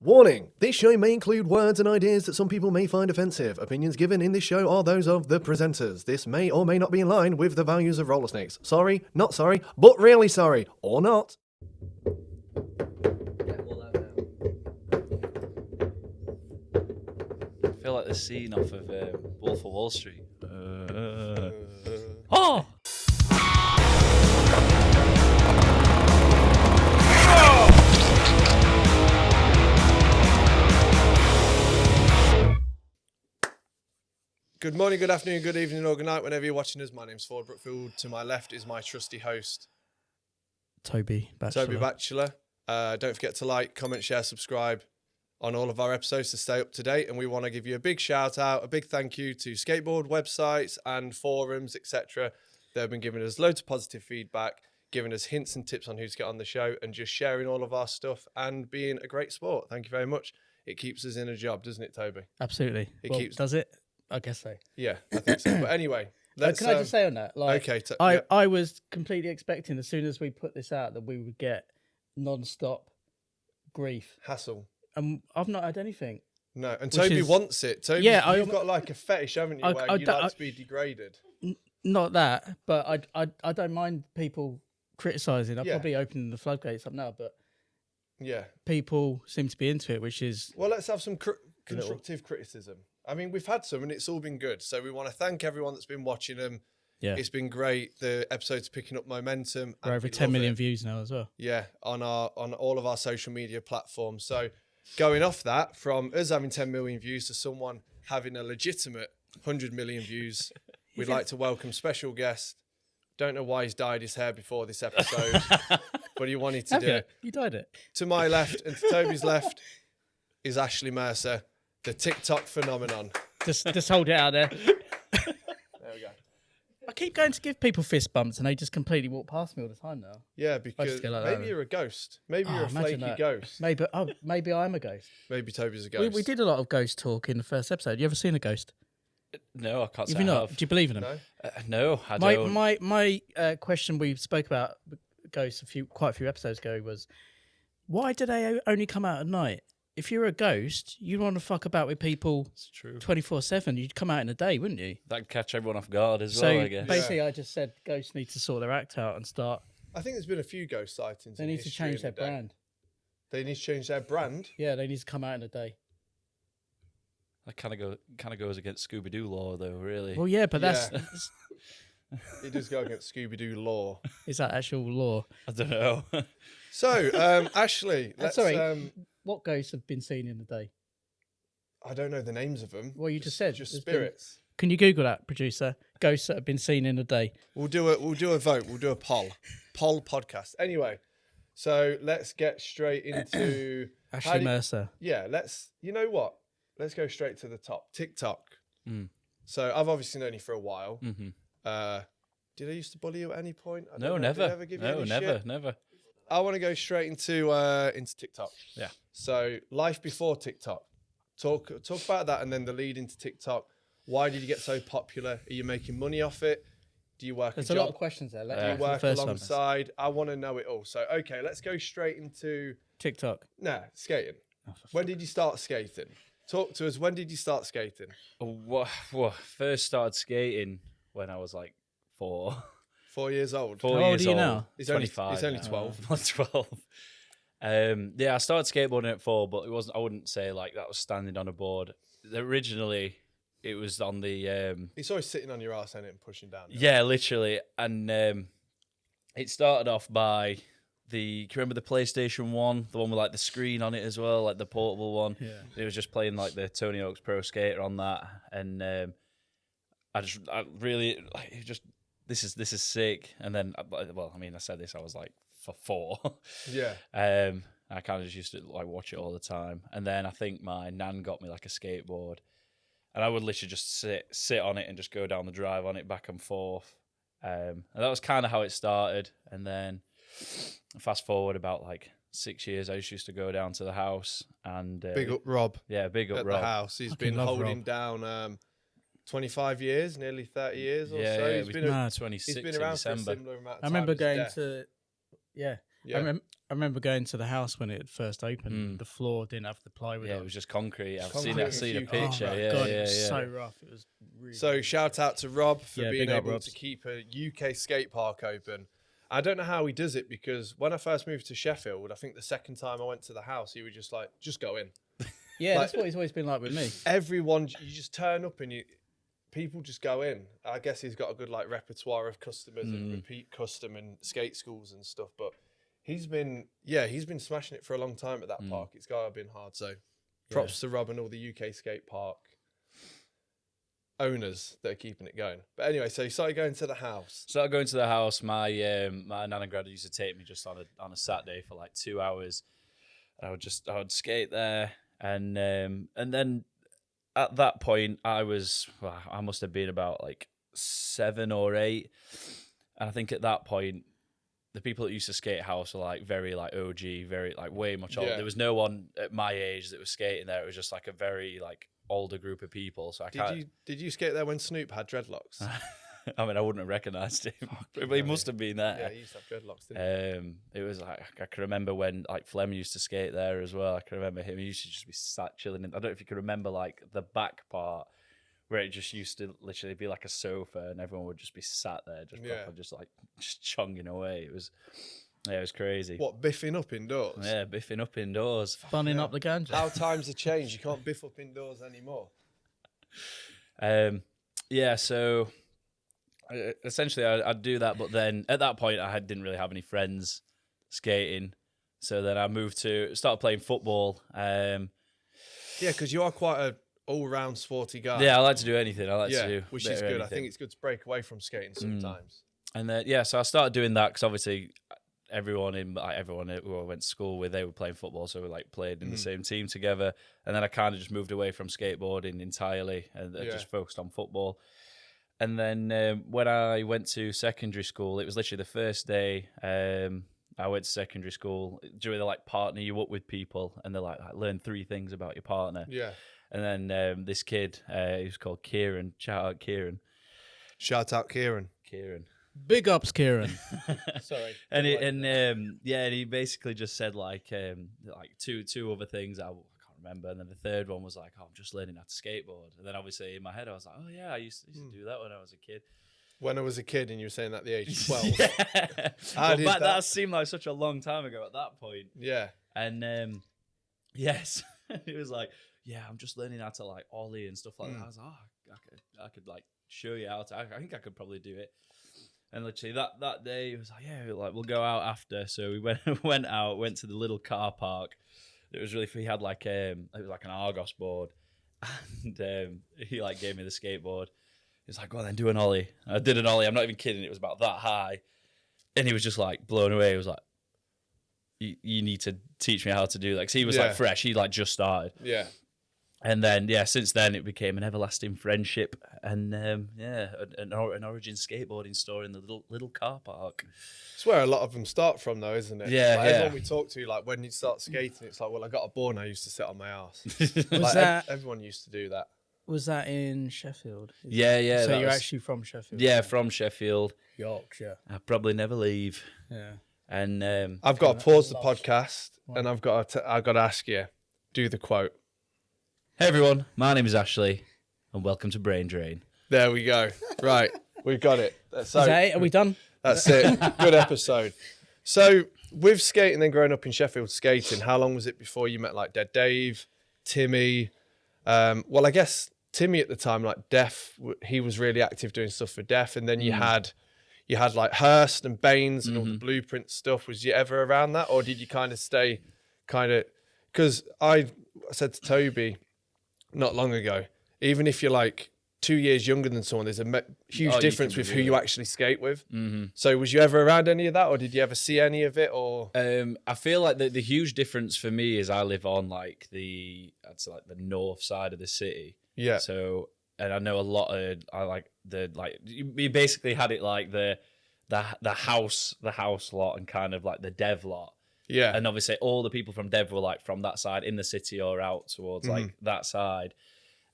Warning! This show may include words and ideas that some people may find offensive. Opinions given in this show are those of the presenters. This may or may not be in line with the values of roller snakes. Sorry, not sorry, but really sorry. Or not. I feel like the scene off of Wolf of Wall Street. Oh! Good morning, good afternoon, good evening, or good night, whenever you're watching us. My name's Forde Brookfield. To my left is my trusty host, Toby Batchelor. Toby Batchelor. Don't forget to like, comment, share, subscribe on all of our episodes to stay up to date. And we want to give you a big shout out, a big thank you to skateboard websites and forums, etc. They've been giving us loads of positive feedback, giving us hints and tips on who to get on the show, and just sharing all of our stuff and being a great sport. Thank you very much. It keeps us in a job, doesn't it, Toby? Absolutely. Does it? I guess so. Yeah, I think so. But anyway, let's... Can I just say on that? Like, okay. I was completely expecting as soon as we put this out that we would get non-stop grief. Hassle. And I've not had anything. No, and Toby wants it. Toby, you've got like a fetish, haven't you, where you like to be degraded? Not that, but I don't mind people criticising. I'm probably opening the floodgates up now, but yeah, people seem to be into it, which is... Well, let's have some constructive criticism. I mean, we've had some and it's all been good. So we want to thank everyone that's been watching them. Yeah. It's been great. The episode's picking up momentum. We're over 10 million views now as well. Yeah, on all of our social media platforms. So going off that, from us having 10 million views to someone having a legitimate 100 million views, we'd like to welcome special guest. Don't know why he's dyed his hair before this episode, but he wanted to do it. You dyed it. To my left and to Toby's left is Ashley Mercer, the TikTok phenomenon. Just hold it out there. There we go. I keep going to give people fist bumps and they just completely walk past me all the time now. Yeah, because maybe you're a ghost. Maybe you're a flaky ghost. Maybe I'm a ghost. Maybe Toby's a ghost. We did a lot of ghost talk in the first episode. You ever seen a ghost? No, I can't say I have. Do you believe in them? No, I don't. My question we spoke about ghosts quite a few episodes ago was, why do they only come out at night? If you're a ghost, you'd want to fuck about with people 24/7. You'd come out in the day, wouldn't you? That'd catch everyone off guard as well, I guess. Basically, I just said ghosts need to sort their act out and start. I think there's been a few ghost sightings. They need to change their brand. They need to change their brand? Yeah, they need to come out in the day. That kind of goes against Scooby-Doo law, though, really. Well, yeah, but that's... It does go against Scooby-Doo law. Is that actual law? I don't know. So, Ashley, let's... what ghosts have been seen in the day? I don't know the names of them. Well, you just said. Just spirits. Can you Google that, producer? Ghosts that have been seen in the day. We'll do a vote. We'll do a poll. Poll podcast. Anyway, so let's get straight into... Ashley Mercer. Yeah, you know what? Let's go straight to the top. TikTok. So I've obviously known you for a while. Mm-hmm. Did I used to bully you at any point? No, never. Did I ever give you any shit? Never. I want to go straight into TikTok. Yeah. So life before TikTok. Talk about that, and then the lead into TikTok. Why did you get so popular? Are you making money off it? Do you work? There's a lot of questions there. Do you work alongside? I want to know it all. So okay, let's go straight into TikTok. Nah, skating. When did you start skating? Talk to us. When did you start skating? Well, first started skating when I was like 4. 4 years old. 4 years old. How old are you now? He's 25. He's only 12. I'm 12. Yeah, I started skateboarding at 4, but it wasn't. I wouldn't say like that was standing on a board. Originally, it was on the. It's always sitting on your ass and pushing down. Yeah, literally, and it started off by can you remember the PlayStation 1, the one with like the screen on it as well, like the portable one? Yeah. It was just playing like the Tony Hawk's Pro Skater on that, and I really this is sick. And then, well, I mean, I said this, I was like 4. Yeah. I kind of just used to like watch it all the time, and then I think my nan got me like a skateboard, and I would literally just sit on it and just go down the drive on it back and forth, and that was kind of how it started. And then fast forward about like 6 years, I just used to go down to the house and big up Rob. Yeah, big up at Rob. The house. He's been holding down 25 years, nearly 30 years or so. Yeah, he's been 26 he's been around in December. for a similar amount of time. I remember going to Yeah. I remember going to the house when it first opened. The floor didn't have the plywood. Yeah, on. it was just concrete. I've Concrete seen a with picture. Oh my yeah, God, yeah, it was yeah. so rough. It was really. So shout out to Rob for Yeah, being big up, able Robs. to keep a UK skate park open. I don't know how he does it because when I first moved to Sheffield, I think the second time I went to the house, he was just like, just go in. Yeah, like- that's what it's always been like with me. Everyone, you just turn up and people just go in. I guess he's got a good like repertoire of customers and repeat custom and skate schools and stuff. But he's been smashing it for a long time at that park. It's got to have been hard. So props to Rob and all the UK skate park owners that are keeping it going. But anyway, so you started going to the house. Started going to the house. My my nan and grandad used to take me just on a Saturday for like 2 hours. And I would skate there, and then at that point I must have been about like 7 or 8, and I think at that point the people that used to skate house were like very like OG, very like way much older. Yeah. There was no one at my age that was skating there. It was just like a very like older group of people. So Did you skate there when Snoop had dreadlocks? I mean, I wouldn't have recognised him, but he must have been there. Yeah, he used to have dreadlocks, didn't he? It was like I can remember when like Flem used to skate there as well. I can remember him. He used to just be sat chilling. I don't know if you can remember like the back part where it just used to literally be like a sofa, and everyone would just be sat there, just proper, just chonging away. It was crazy. What, biffing up indoors? Yeah, biffing up indoors. Bunning up the ganja. How times have changed. You can't biff up indoors anymore. Yeah, so essentially I'd do that, but then at that point I didn't really have any friends skating. So then I started playing football. Yeah, because you are quite a all-round sporty guy. Yeah, I like to do anything. I like to do which a bit is of good. anything. I think it's good to break away from skating sometimes. And then so I started doing that because obviously everyone who I went to school with, they were playing football, so we like played in the same team together. And then I kind of just moved away from skateboarding entirely and just focused on football. And then when I went to secondary school, it was literally the first day I went to secondary school. They like partner you up with people, and they're like learn 3 things about your partner. Yeah. And then this kid, he was called Kieran. Shout out Kieran. Shout out Kieran. Big ups, Kieran. Sorry. And he basically just said like two other things I can't remember, and then the third one was like, "Oh, I'm just learning how to skateboard." And then obviously in my head I was like, "Oh yeah, I used to do that when I was a kid." When I was a kid, and you were saying that at the age of 12. Yeah. That seemed like such a long time ago at that point. Yeah. And yes, it was like, yeah, I'm just learning how to like ollie and stuff like that. I was like, oh, I could like show you how to. I think I could probably do it. And literally that day, it was like, yeah, like we'll go out after. So we went to the little car park. It was really. He had like it was like an Argos board, and he like gave me the skateboard. He was like, go on then, do an ollie. I did an ollie. I'm not even kidding. It was about that high, and he was just like blown away. He was like, you need to teach me how to do that. Because he was like fresh. He like just started. Yeah. And then, since then it became an everlasting friendship, and an origin skateboarding store in the little car park. It's where a lot of them start from, though, isn't it? Yeah, like, yeah. Everyone we talk to, like when you start skating, it's like, well, I got a board and I used to sit on my ass. Everyone used to do that. Was that in Sheffield? Yeah. So you're actually from Sheffield? Yeah, from Sheffield. Yorkshire. I'll probably never leave. Yeah. And I've got to pause the podcast, and I've got to ask you, do the quote. Hey everyone, my name is Ashley, and welcome to Brain Drain. There we go. Right, we've got it. So, Is that it? Are we done? That's it. Good episode. So, with skating, then growing up in Sheffield skating, how long was it before you met like Dead Dave, Timmy? Well, I guess Timmy at the time, like Def, he was really active doing stuff for Def, and then you had like Hurst and Baines and all the Blueprint stuff. Was you ever around that, or did you kind of stay because I said to Toby not long ago, even if you're like 2 years younger than someone, there's a huge difference with who you actually skate with. So was you ever around any of that, or did you ever see any of it? Or I feel like the huge difference for me is I live on like the north side of the city. Yeah. So, and I know a lot of we basically had it like the house lot and kind of like the dev lot. Yeah. And obviously all the people from Dev were like from that side in the city or out towards like that side.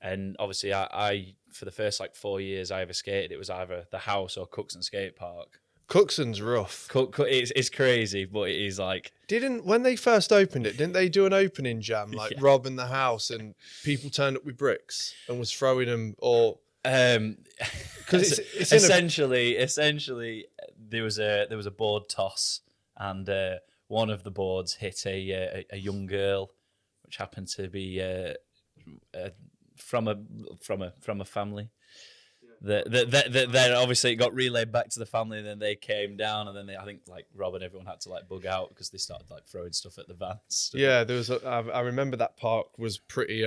And obviously I for the first like 4 years I ever skated, it was either the House or Cookson Skatepark. Cookson's rough. It's crazy, but it is like... When they first opened it, didn't they do an opening jam, like robbing the house and people turned up with bricks and was throwing them, or... Because it's essentially there was a board toss, and one of the boards hit a young girl, which happened to be from a family. Then obviously it got relayed back to the family, and then they came down, and then I think like Rob and everyone had to like bug out because they started like throwing stuff at the vans. Yeah, there was. I remember that park was pretty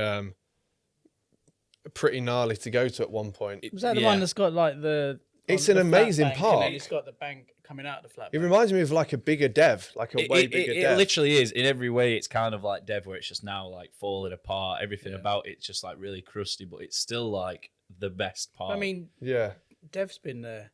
gnarly to go to at one point. Was that the one that's got like the? It's an amazing park. And then it's got the bank coming out of the flat. It reminds me of like a bigger Dev, like a way bigger Dev. It literally is in every way. It's kind of like Dev, where it's just now like falling apart. Everything about it's just like really crusty, but it's still like the best part. I mean, Dev's been there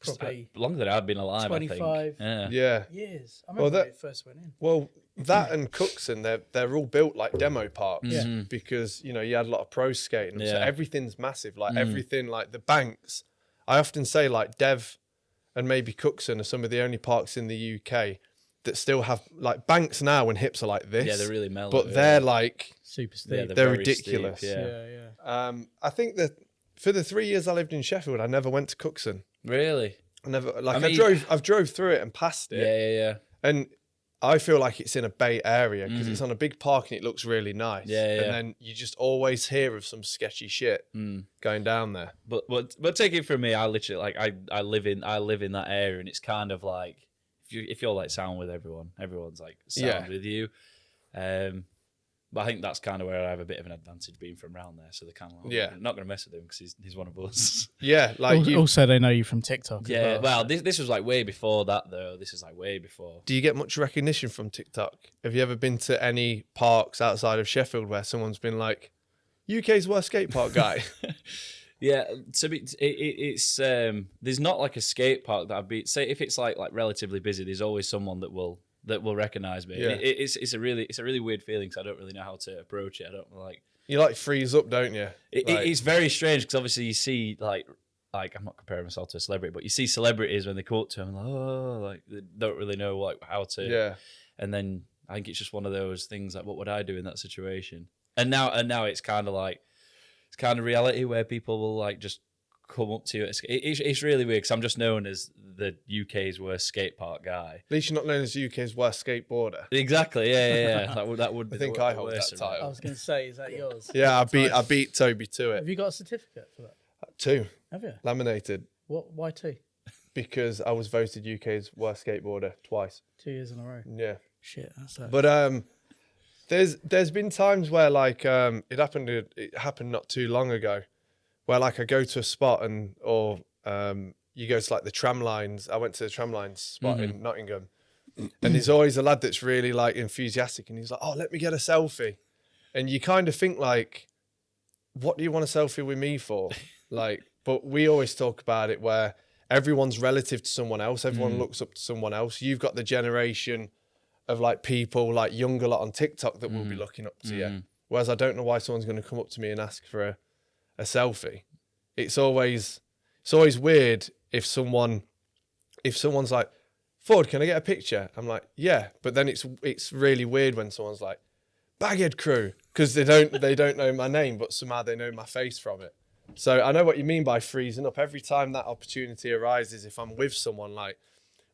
probably longer than I've been alive. 25 I think. years. I remember when it first went in. Well, that and Cookson, they're all built like demo parks because you had a lot of pro skating. So everything's massive. Like everything, like the banks. I often say like Dev and maybe Cookson are some of the only parks in the UK that still have like banks now when hips are like this. Yeah, they're really mellow. But they're like super steep. They're ridiculous. Steep, I think that for the 3 years I lived in Sheffield, I never went to Cookson. Really? I never I've drove through it and past it. Yeah. And I feel like it's in a Bay area because it's on a big park and it looks really nice. Yeah. And then you just always hear of some sketchy shit going down there. But take it from me, I literally like I live in that area, and it's kind of like if you're like sound with everyone's like sound with you. But I think that's kind of where I have a bit of an advantage being from around there. So they're kind of like, I'm not going to mess with him because he's one of us. Yeah, like also they know you from TikTok. Yeah, well, this was like way before that though. This is like way before. Do you get much recognition from TikTok? Have you ever been to any parks outside of Sheffield where someone's been like, UK's Worst Skatepark guy? Yeah, it's there's not like a skate park that I'd be say if it's like relatively busy. There's always someone that will recognise me. Yeah. It's a really weird feeling because I don't really know how to approach it. I don't like. You like freeze up, don't you? It's very strange because obviously you see like I'm not comparing myself to a celebrity, but you see celebrities when they come up to them like they don't really know like how to. Yeah. And then I think it's just one of those things like what would I do in that situation? And now it's kind of like it's kind of reality where people will like just come up to you. It's really weird because I'm just known as the UK's worst skatepark guy. At least you're not known as the UK's worst skateboarder. Exactly. Yeah. that would. I think I hold that title. I was going to say, is that yours? Yeah, I beat Toby to it. Have you got a certificate for that? 2. Have you? Laminated. What? Why 2? Because I was voted UK's worst skateboarder twice. 2 years in a row. Yeah. Shit, that's that. But there's been times where like it happened not too long ago, where like I go to a spot or you go to like the tram lines. I went to the tram lines spot in Nottingham, and there's always a lad that's really like enthusiastic, and he's like, "Oh, let me get a selfie," and you kind of think like, "What do you want a selfie with me for?" Like, but we always talk about it where everyone's relative to someone else. Everyone looks up to someone else. You've got the generation of like people like younger lot on TikTok that will be looking up to you. Whereas I don't know why someone's going to come up to me and ask for a selfie. It's always weird if someone's like, Forde, can I get a picture? I'm like, yeah, but then it's really weird when someone's like, Baghead Crew, because they don't know my name, but somehow they know my face from it. So I know what you mean by freezing up. Every time that opportunity arises, if I'm with someone like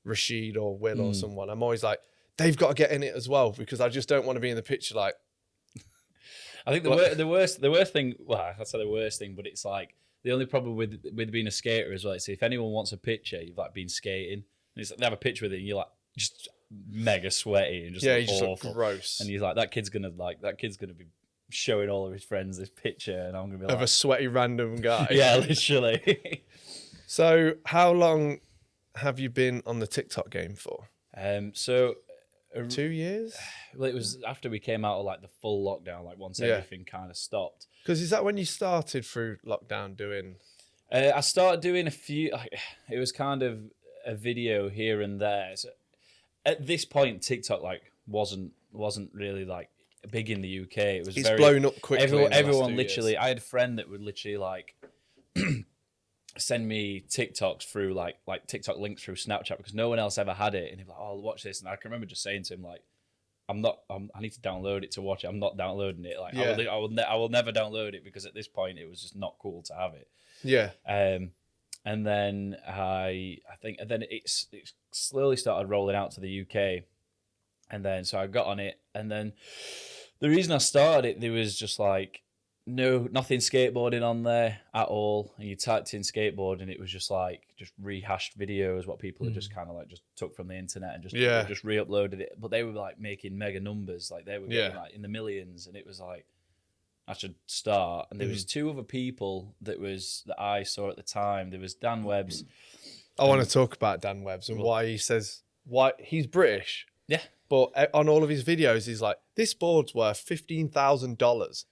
Rashid or Will or someone, I'm always like, they've got to get in it as well, because I just don't want to be in the picture like. I think the worst thing. Well, that's not the worst thing, but it's like the only problem with being a skater as well. Is if anyone wants a picture, you've like been skating, and it's like, they have a picture with it, and you're like just mega sweaty and just you like, just awful. look gross. And he's like, that kid's gonna be showing all of his friends this picture, and I'm gonna be like, of a sweaty random guy. Yeah, literally. So how long have you been on the TikTok game for? 2 years? Well, it was after we came out of like the full lockdown, like once everything kind of stopped. Because is that when you started through lockdown doing? I started doing a few. It was kind of a video here and there. So at this point, TikTok like wasn't really like big in the UK. It's blown up quickly. Everyone literally. I had a friend that would literally like send me TikToks through like TikTok links through Snapchat because no one else ever had it, and he'd be like, "Oh, watch this," and I can remember just saying to him like, I need to download it to watch it. I'm not downloading it. Like I will never download it because at this point it was just not cool to have it. Yeah. And then it slowly started rolling out to the UK, and then so I got on it, and then the reason I started it, there was just like nothing skateboarding on there at all, and you typed in skateboard and it was just rehashed videos what people had just kind of like just took from the internet and just re-uploaded it, but they were like making mega numbers, like they were getting like in the millions, and it was like I should start. And there was two other people that I saw at the time. There was Dan Webb's. I want to talk about Dan Webb's and why he's British. Yeah. But on all of his videos, he's like, this board's worth $15,000.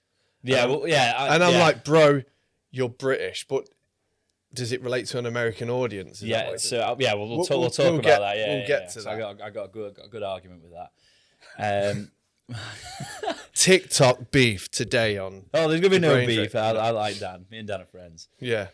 Yeah, I'm like, bro, you're British, but does it relate to an American audience? We'll talk about that. Yeah, we'll get to so that. I got a good argument with that. TikTok beef today on. Oh, there's gonna be no beef. I like Dan. Me and Dan are friends. Yeah.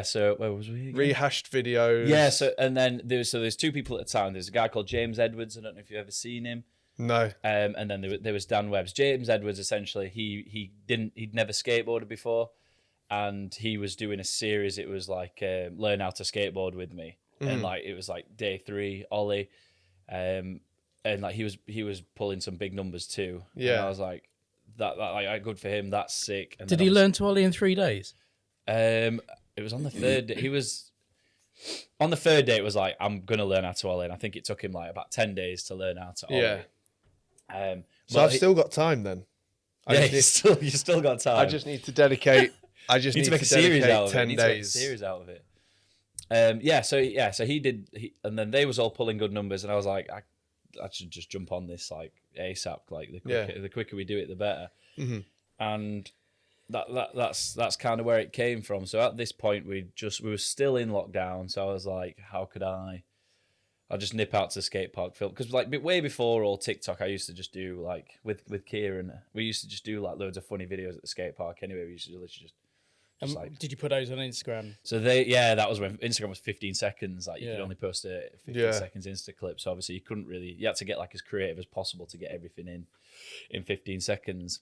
So where was we again? Rehashed videos. Yeah. So and then there's two people at the time. There's a guy called James Edwards. I don't know if you've ever seen him. No. And then there was Dan Webb's. James Edwards, essentially, he'd never skateboarded before, and he was doing a series. It was like learn how to skateboard with me, and like it was like day 3 ollie, and like he was pulling some big numbers too. Yeah. And I was like, that like good for him. That's sick. And did he learn to ollie in 3 days? It was on the third day. He was on the third day. It was like, I'm gonna learn how to ollie, and I think it took him like about 10 days to learn how to ollie. Yeah. So I've still got time then. You still got time. I just need to dedicate. I just need to make a series out of 10 days. Make a series out of it. So he did, and then they was all pulling good numbers, and I was like, I should just jump on this like ASAP. Like the quicker we do it, the better. Mm-hmm. And that's kind of where it came from. So at this point, we were still in lockdown. So I was like, how could I'll just nip out to the skate park film, because like way before all TikTok, I used to just do like with Kieran, we used to just do like loads of funny videos at the skate park. Anyway, we used to literally just like. Did you put those on Instagram? So that was when Instagram was 15 seconds. Like you could only post a 15 seconds Insta clip. So obviously you had to get like as creative as possible to get everything in 15 seconds.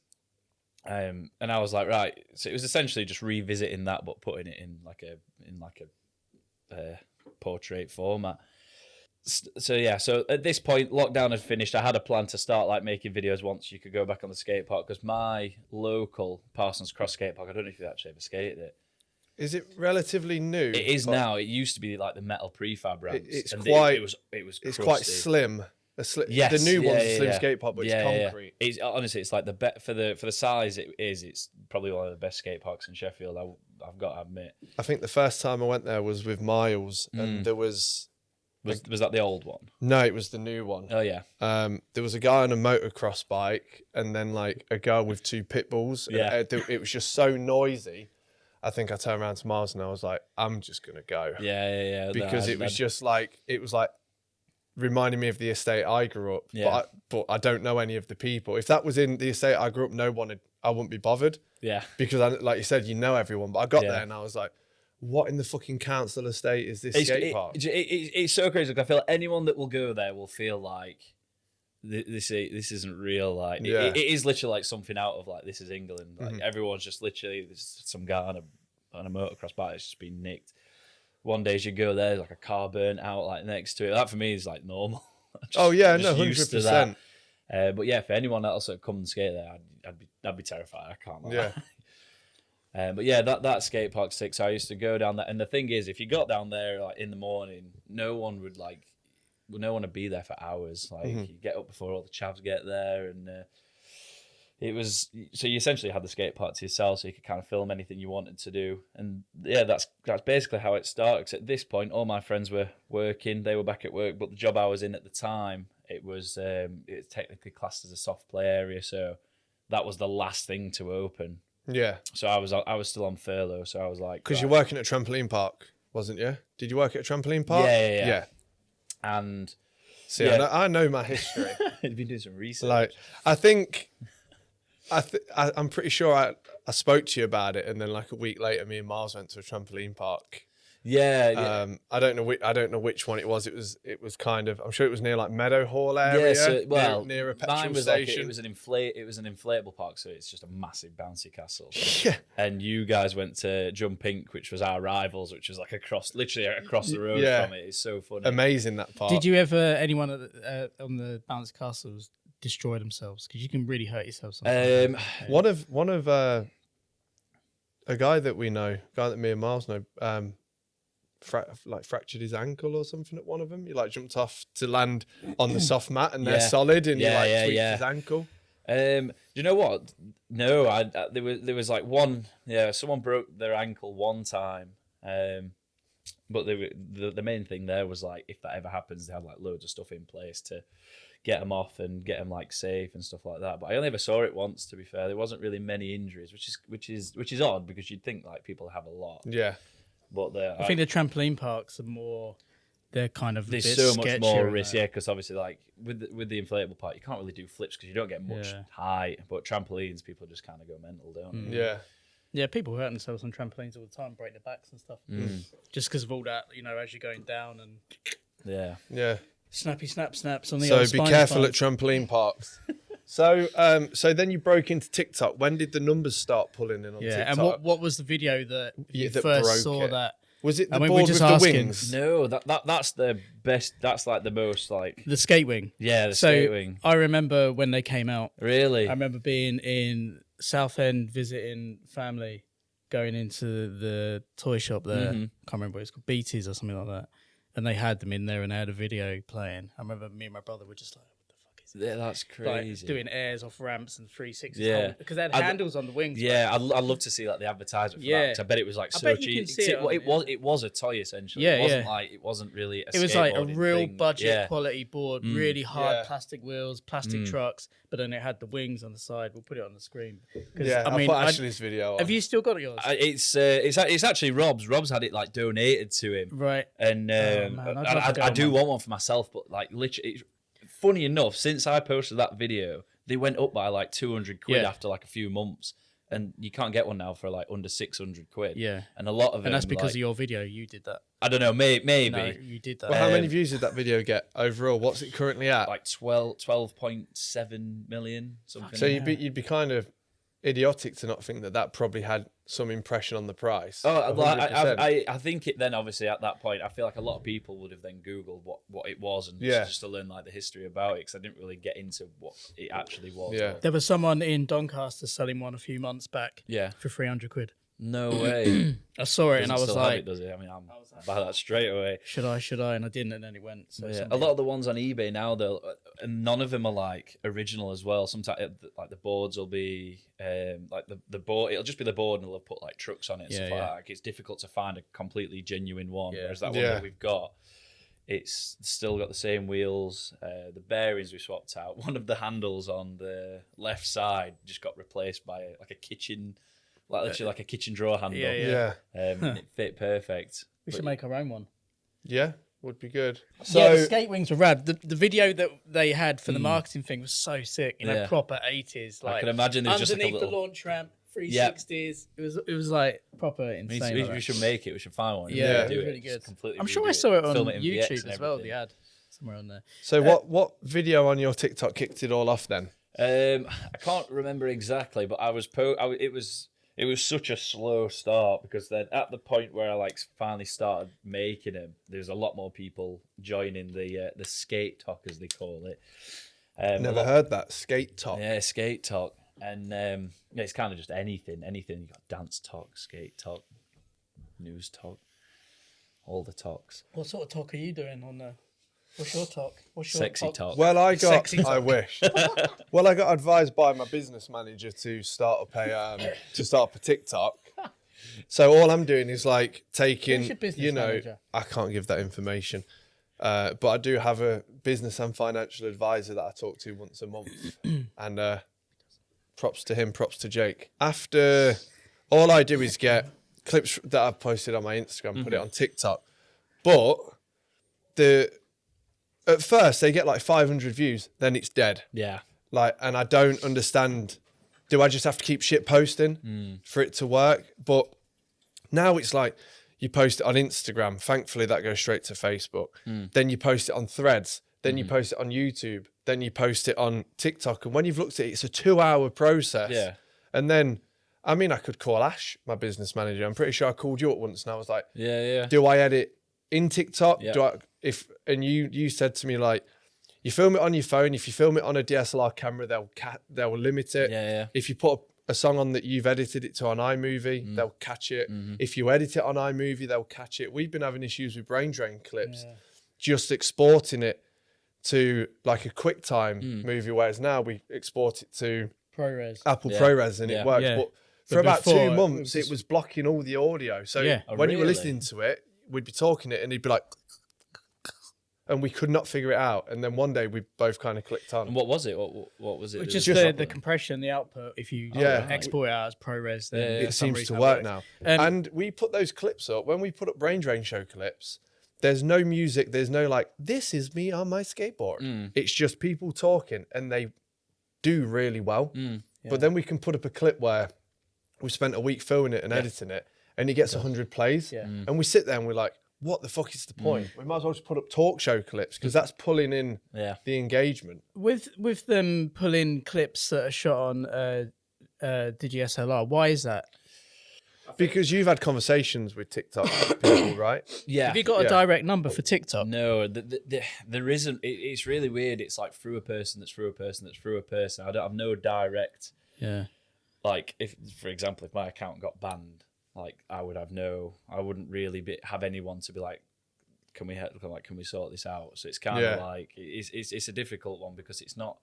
And I was like, right. So it was essentially just revisiting that, but putting it in like a portrait format. So at this point, lockdown had finished. I had a plan to start like making videos once you could go back on the skate park, because my local Parsons Cross skate park, I don't know if you actually ever skated it. Is it relatively new? It is now. It used to be like the metal prefab ramps. It's It's quite slim. Yes, the new one's a slim skate park, but it's concrete. It's honestly, it's like for the size it is. It's probably one of the best skate parks in Sheffield. I've got to admit. I think the first time I went there was with Miles, and there was. Was that the old one? No, it was the new one. Oh yeah. There was a guy on a motocross bike, and then like a girl with 2 pit bulls. Yeah. It was just so noisy. I think I turned around to Miles and I was like, I'm just gonna go. Yeah. Because it was like reminding me of the estate I grew up. Yeah. But I don't know any of the people. If that was in the estate I grew up, I wouldn't be bothered. Yeah. Because like you said, you know everyone. But I got there and I was like, what in the fucking council estate is this skate park? It's so crazy. Like, I feel like anyone that will go there will feel like this isn't real. Like it is literally like something out of like This Is England. Like everyone's just literally there's some guy on a motocross bike that's just been nicked. One day as you go there, there's like a car burnt out like next to it. That for me is like normal. Oh yeah, no, 100%. But yeah, for anyone else that come and skate there, I'd be terrified. I can't lie. Yeah. But yeah, that skate park 6, I used to go down there, and the thing is, if you got down there like in the morning, no one would be there for hours. Like you get up before all the chavs get there, and it was so you essentially had the skate park to yourself, so you could kind of film anything you wanted to do. And yeah, that's basically how it started. 'Cause at this point, all my friends were working; they were back at work, but the job I was in at the time, it was technically classed as a soft play area, so that was the last thing to open. Yeah. So I was still on furlough. So I was like, because you're working at a trampoline park, wasn't you? Did you work at a trampoline park? Yeah. And see, I know my history. You've been doing some research. Like, I'm pretty sure I spoke to you about it, and then like a week later, me and Miles went to a trampoline park. Yeah. I don't know which one it was. It was kind of, I'm sure it was near like Meadowhall area. Yeah, so, near a petrol mine was station. it was an inflatable park, so it's just a massive bouncy castle. Yeah. And you guys went to Jump Inc, which was our rivals, which was like literally across the road from it. It's so funny. Amazing, that park. Did you ever, anyone on the bouncy castles destroy themselves? Because you can really hurt yourself sometimes. One of a guy that we know, me and Miles know, fractured his ankle or something at one of them. He like jumped off to land on the soft mat, and they're solid, and he like tweaked his ankle. Do you know what? No, there was like one. Yeah, someone broke their ankle one time. But the main thing there was like, if that ever happens, they have like loads of stuff in place to get them off and get them like safe and stuff like that. But I only ever saw it once. To be fair, there wasn't really many injuries, which is odd because you'd think like people have a lot. Yeah. But I think the trampoline parks are more. They're kind of. There's so much more risk, because obviously, like with the inflatable park, you can't really do flips because you don't get much height. But trampolines, people just kind of go mental, don't they? Yeah. Yeah, people hurt themselves on trampolines all the time, break their backs and stuff. Just because of all that, as you're going down and. Yeah. Snappy snaps on the. So be careful at trampoline parks. So then you broke into TikTok. When did the numbers start pulling in on TikTok? And what was the video that you that first broke saw it? that? Was it the we're board with just the asking. wings? No, that's the best. That's like the most like The skate wing. Yeah, the skate wing. I remember when they came out. Really? I remember being in Southend visiting family, going into the toy shop there. Can't remember what it's called, BT's or something like that. And they had them in there, and they had a video playing. I remember me and my brother were just like, "What the fuck is this?" Yeah, that's crazy. Like doing airs off ramps and 360s. Yeah. Because they had handles on the wings. Yeah, I'd love to see like the advertisement for that. 'Cause I bet it was like so cheap. It was a toy essentially. Yeah, it wasn't really. It was like a real thing. budget quality board, really hard plastic wheels, plastic trucks, but then it had the wings on the side. We'll put it on the screen. Yeah, I put Ashley's video on. Have you still got yours? It's actually Rob's. Rob's had it like donated to him, right? And I do want one for myself, but like literally, funny enough, since I posted that video, they went up by like 200 quid after like a few months. And you can't get one now for like under 600 quid. Yeah. And a lot of them. And that's because of your video. You did that. I don't know. Maybe. No, you did that. Well, how many views did that video get overall? What's it currently at? Like 12.7 million, something. So you'd be kind of idiotic to not think that probably had some impression on the price. Oh, I think it then obviously at that point, I feel like a lot of people would have then Googled what it was and just to learn like the history about it, because I didn't really get into what it actually was. Yeah. There was someone in Doncaster selling one a few months back. Yeah. For 300 quid. No way. I saw it and I was like, does it? I mean, I'm buy that straight away. Should I? And I didn't, and then it went. So a lot of the ones on eBay now, though, and none of them are like original as well. Sometimes like the boards will be like the board. It'll just be the board, and they'll put like trucks on it and stuff like that. Like, it's difficult to find a completely genuine one. Whereas that one that we've got, it's still got the same wheels. The bearings we swapped out. One of the handles on the left side just got replaced by like a kitchen. Like literally like a kitchen drawer handle. Yeah. It fit perfect. We should make our own one. Yeah, would be good. So the skate wings were rad. The video that they had for the marketing thing was so sick. Proper 80s. Like I can imagine there's just like a underneath little the launch ramp, 360s. It was like proper insane. We should make it. We should find one. Yeah, do it was really good. Completely. I'm sure I saw it on YouTube YouTube as well. The ad somewhere on there. So what video on your TikTok kicked it all off then? I can't remember exactly, but it was such a slow start, because then at the point where I like finally started making them, there's a lot more people joining the skate talk, as they call it. Never heard that, skate talk. Yeah, skate talk, and it's kind of just anything. You got dance talk, skate talk, news talk, all the talks. What sort of talk are you doing on there? What's your talk? What's your sexy talk? Well, I wish. Well, I got advised by my business manager to start up a TikTok. So all I'm doing is like taking, Who's your business manager? I can't give that information, but I do have a business and financial advisor that I talk to once a month, and props to him, props to Jake. After, all I do is get clips that I've posted on my Instagram, put it on TikTok, but at first they get like 500 views, then it's dead. Yeah. Like, and I don't understand do I just have to keep shit posting for it to work? But now it's like you post it on Instagram. Thankfully, that goes straight to Facebook. Then you post it on Threads. Then you post it on YouTube. Then you post it on TikTok. And when you've looked at it, it's a 2-hour process. Yeah. And then, I mean, I could call Ash, my business manager. I'm pretty sure I called you up once and I was like, do I edit in TikTok? Yeah. And you said to me, like, you film it on your phone. If you film it on a DSLR camera, they'll limit it. Yeah. If you put a song on that you've edited it to on iMovie, they'll catch it. If you edit it on iMovie, they'll catch it. We've been having issues with brain drain clips, just exporting it to like a QuickTime movie, whereas now we export it to Apple ProRes and it works. But for about 2 months, it was blocking all the audio. So when you were listening to it, we'd be talking it and he'd be like, and we could not figure it out. And then one day we both kind of clicked on. And what was it? What was it? Just the compression, the output. If you export it out as ProRes, then it seems to work now. And we put those clips up. When we put up Brain Drain Show clips, there's no music. There's no like, this is me on my skateboard. It's just people talking and they do really well. But then we can put up a clip where we spent a week filming it and editing it and it gets 100 plays. And we sit there and we're like, what the fuck is the point? We might as well just put up talk show clips because that's pulling in the engagement. With them pulling clips that are shot on DigiSLR, why is that? Because you've had conversations with TikTok people, right? Yeah. Have you got a direct number for TikTok? No, there isn't. It's really weird. It's like through a person that's through a person that's through a person. I don't have no direct. Yeah. Like, if, for example, if my account got banned, like I wouldn't really have anyone to be like, can we sort this out? So it's kind of like it's a difficult one because it's not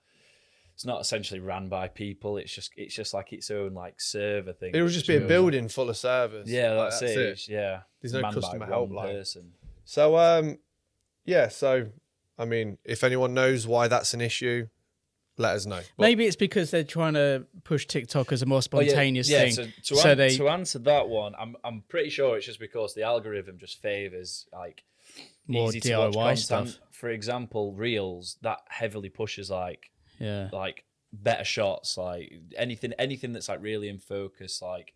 essentially ran by people. It's just like its own like server thing. It would just be a building full of servers. Yeah, like, that's it. Yeah, there's no customer helpline. Person. So so I mean, if anyone knows why that's an issue, let us know. But maybe it's because they're trying to push TikTok as a more spontaneous thing. To answer that one, I'm pretty sure it's just because the algorithm just favors like more easy to watch DIY content. stuff. For example, Reels that heavily pushes like better shots, like anything that's like really in focus, like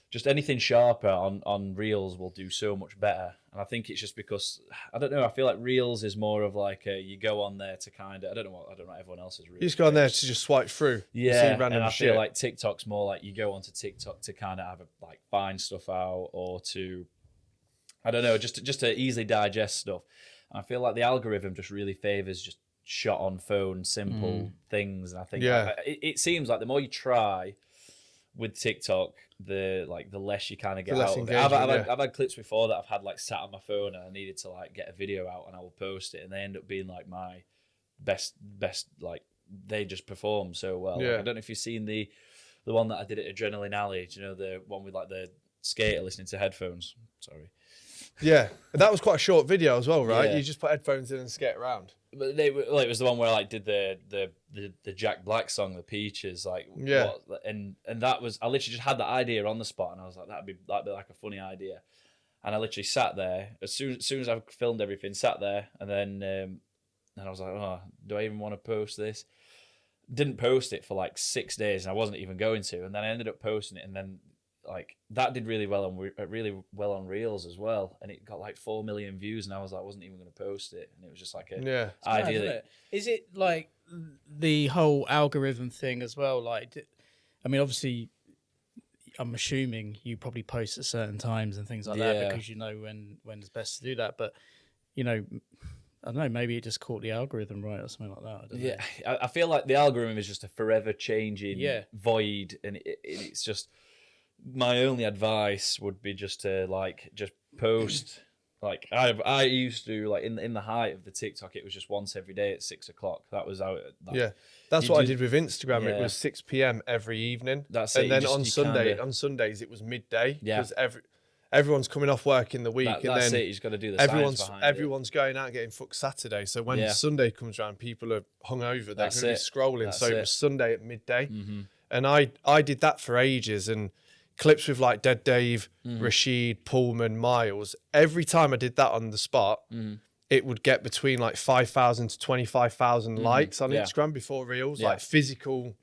just anything sharper on Reels will do so much better. And I think it's just because I don't know. I feel like Reels is more of like you go on there to kind of I don't know what everyone else is. Reels. You just go on there to just swipe through. Yeah, see random and I shit. feel like TikTok's more like you go onto TikTok to kind of find stuff out or to I don't know just to easily digest stuff. And I feel like the algorithm just really favors just shot on phone simple things. And I think it seems like the more you try with TikTok, the less you kind of get out of it. I've had clips before that I've had like sat on my phone and I needed to like get a video out and I will post it and they end up being like my best like they just perform so well. Like, I don't know if you've seen the one that I did at Adrenaline Alley. Do you know the one with like the skater listening to headphones? Sorry. Yeah, that was quite a short video as well, right? You just put headphones in and skate around. But it was the one where I like did the Jack Black song, The Peaches, like and that was I literally just had that idea on the spot, and I was like that'd be like a funny idea, and I literally sat there as soon as I filmed everything, sat there, and then and I was like, oh, do I even want to post this? Didn't post it for like 6 days, and I wasn't even going to, and then I ended up posting it, and then like that did really well on Reels as well, and it got like 4 million views, and I was like, I wasn't even going to post it, and it was just like a idea. Is it like the whole algorithm thing as well? Like, I mean, obviously, I'm assuming you probably post at certain times and things like that because you know when it's best to do that. But you know, I don't know, maybe it just caught the algorithm right or something like that. I don't know. I feel like the algorithm is just a forever changing void, and it's just. My only advice would be just to just post. Like I used to like in the height of the TikTok, it was just once every day at 6 o'clock. That was how that's what I did with Instagram. It was 6 p.m. every evening. That's it. And then on Sundays it was midday because everyone's coming off work in the week, and that's then it. You just got to do the everyone's going out getting fucked Saturday. So when Sunday comes around, people are hungover. They're going to be scrolling. So it was Sunday at midday, and I did that for ages and. Clips with like Dead Dave, Rashid, Pullman, Miles. Every time I did that on the spot, it would get between like 5,000 to 25,000 likes on Instagram before Reels, like physical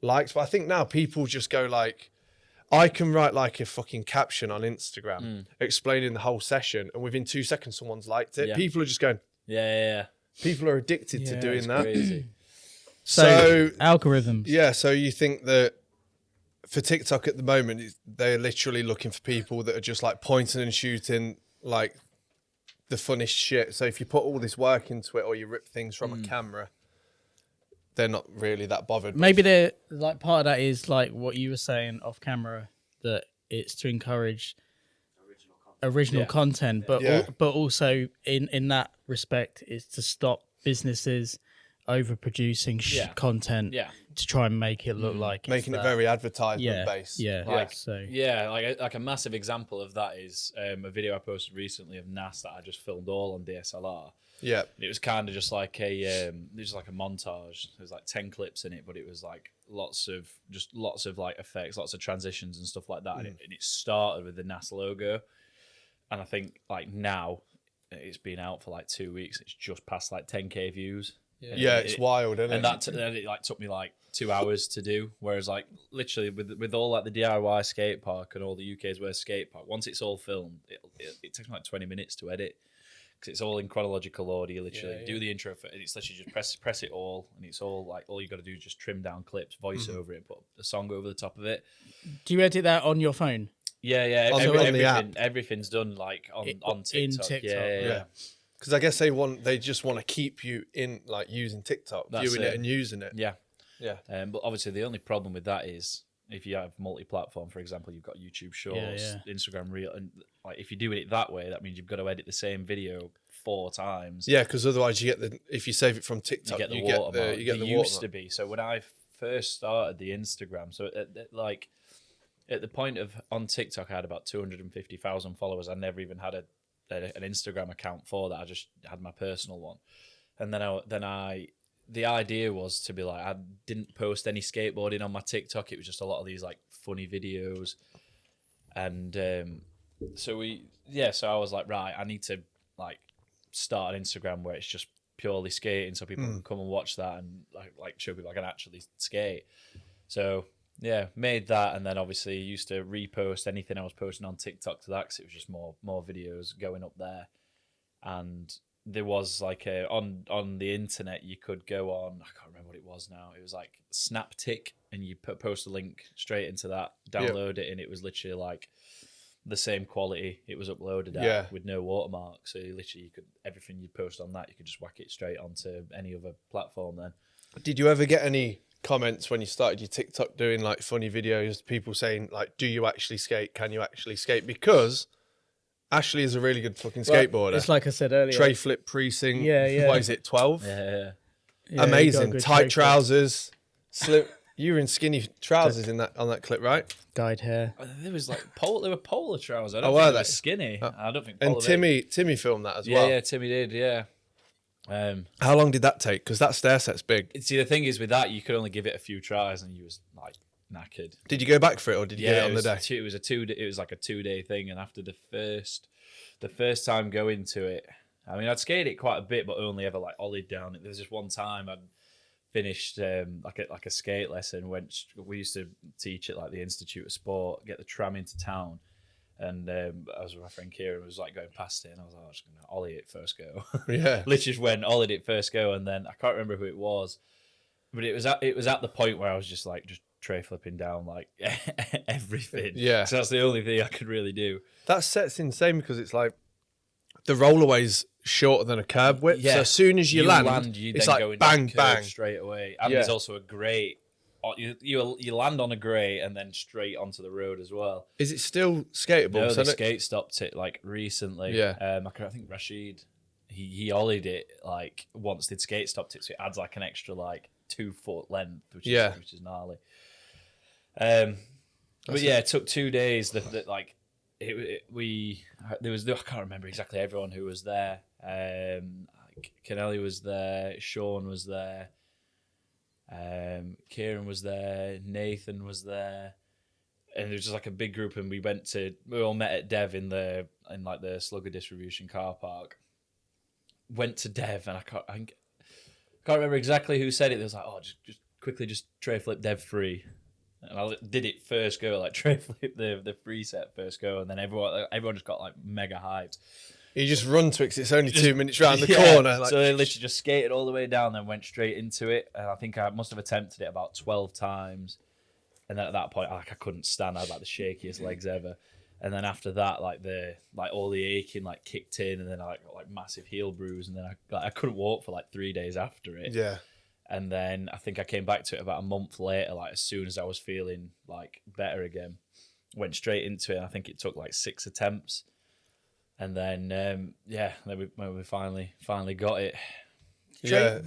likes. But I think now people just go like, I can write like a fucking caption on Instagram explaining the whole session, and within 2 seconds someone's liked it. Yeah. People are just going. Yeah. People are addicted to doing that. Crazy. So algorithms. Yeah. So you think that for TikTok at the moment, they're literally looking for people that are just like pointing and shooting like the funnest shit. So if you put all this work into it or you rip things from a camera, they're not really that bothered. Maybe they're like part of that is like what you were saying off camera, that it's to encourage original content, but but also in that respect is to stop businesses overproducing content to try and make it look like making it very advertisement based. Like a massive example of that is a video I posted recently of NAS that I just filmed all on DSLR. Yeah, it was kind of just like a montage. There's like 10 clips in it, but it was like lots of like effects, lots of transitions and stuff like that. And it started with the NAS logo, and I think like now it's been out for like 2 weeks. It's just past like 10k views. Yeah, it's wild, isn't it? And it like took me like 2 hours to do. Whereas like literally with all like the DIY skate park and all the UK's Worst Skatepark, once it's all filmed, it takes me like 20 minutes to edit because it's all in chronological order. You literally do the intro for it. It's literally just press it all, and it's all like all you got to do is just trim down clips, voice over it, put a song over the top of it. Do you edit that on your phone? Yeah. On the app. Everything's done like on TikTok. In TikTok. Yeah. Because I guess they just want to keep you in like using TikTok, viewing it and using it. Yeah. Yeah. But obviously the only problem with that is if you have multi-platform, for example, you've got YouTube Shorts, Instagram Reel, and like if you're doing it that way, that means you've got to edit the same video 4 times. Yeah, because otherwise you get if you save it from TikTok, you get the watermark. It used to be. So when I first started the Instagram, so at the point of on TikTok, I had about 250,000 followers. I never even had an Instagram account for that. I just had my personal one, and then the idea was to be like, I didn't post any skateboarding on my TikTok. It was just a lot of these like funny videos, and so I was like, right, I need to like start an Instagram where it's just purely skating, so people can come and watch that and like show people I can actually skate. So yeah, made that, and then obviously used to repost anything I was posting on TikTok to that because it was just more videos going up there. And there was like on the internet you could go on, I can't remember what it was now. It was like Snaptick, and you post a link straight into that, download it, and it was literally like the same quality it was uploaded at with no watermark. So you could everything you post on that, you could just whack it straight onto any other platform then. Did you ever get any comments when you started your TikTok doing like funny videos, people saying like, do you actually skate? Can you actually skate? Because Ashley is a really good fucking skateboarder. It's like I said earlier. Tre Flip precinct. Yeah. What is it, 12? Yeah, amazing. Tight trousers. Slim. You were in skinny trousers on that clip, right? Dyed hair. There was like they were polar trousers. I don't were think they were skinny. I don't think. And Timmy filmed that as well. Yeah, Timmy did. Yeah. How long did that take? Because that stair set's big. See, the thing is with that, you could only give it a few tries, and you was like knackered. Did you go back for it, or did you get it on the day? It was like a 2-day thing, and after the first time going to it, I mean, I'd skated it quite a bit, but only ever like ollied down. There was just one time I'd finished like a skate lesson. We used to teach at like the Institute of Sport, get the tram into town. And I was with my friend Kieran, was like going past it, and I was like, I'm just going to ollie it first go. Yeah. Literally just went, ollied it first go, and then I can't remember who it was, but it was at the point where I was just Tre Flipping down like everything. Yeah. So that's the only thing I could really do. That set's insane because it's like the rollerway's shorter than a curb width. Yeah. So as soon as you land you it's then like go into bang, the curve bang. straight away. And there's also a grate. You land on a grate and then straight onto the road as well. Is it still skatable? No, the skate stopped it like recently. Yeah. I think Rashid, he ollied it like once the skate stopped it, so it adds like an extra like 2 foot length, which is gnarly. But yeah, it took 2 days. There was I can't remember exactly everyone who was there. Kennelly was there, Sean was there. Kieran was there, Nathan was there, and it was just like a big group. And we all met at Dev in the Slugger distribution car park. Went to Dev, and I can't remember exactly who said it. They was like, "Oh, just quickly just tray flip dev free. And I did it first go, like tray flip the free set first go, and then everyone just got like mega hyped. You just run to it 'cause it's only 2 minutes round the corner. Like, so they literally just skated all the way down, then went straight into it. And I think I must have attempted it about 12 times. And then at that point, I couldn't stand. I had like the shakiest legs ever. And then after that, like all the aching like kicked in, and then I got like massive heel bruise, and then I couldn't walk for like 3 days after it. Yeah. And then I think I came back to it about a month later, like as soon as I was feeling like better again, went straight into it. I think it took like 6 attempts, and then then we finally got it.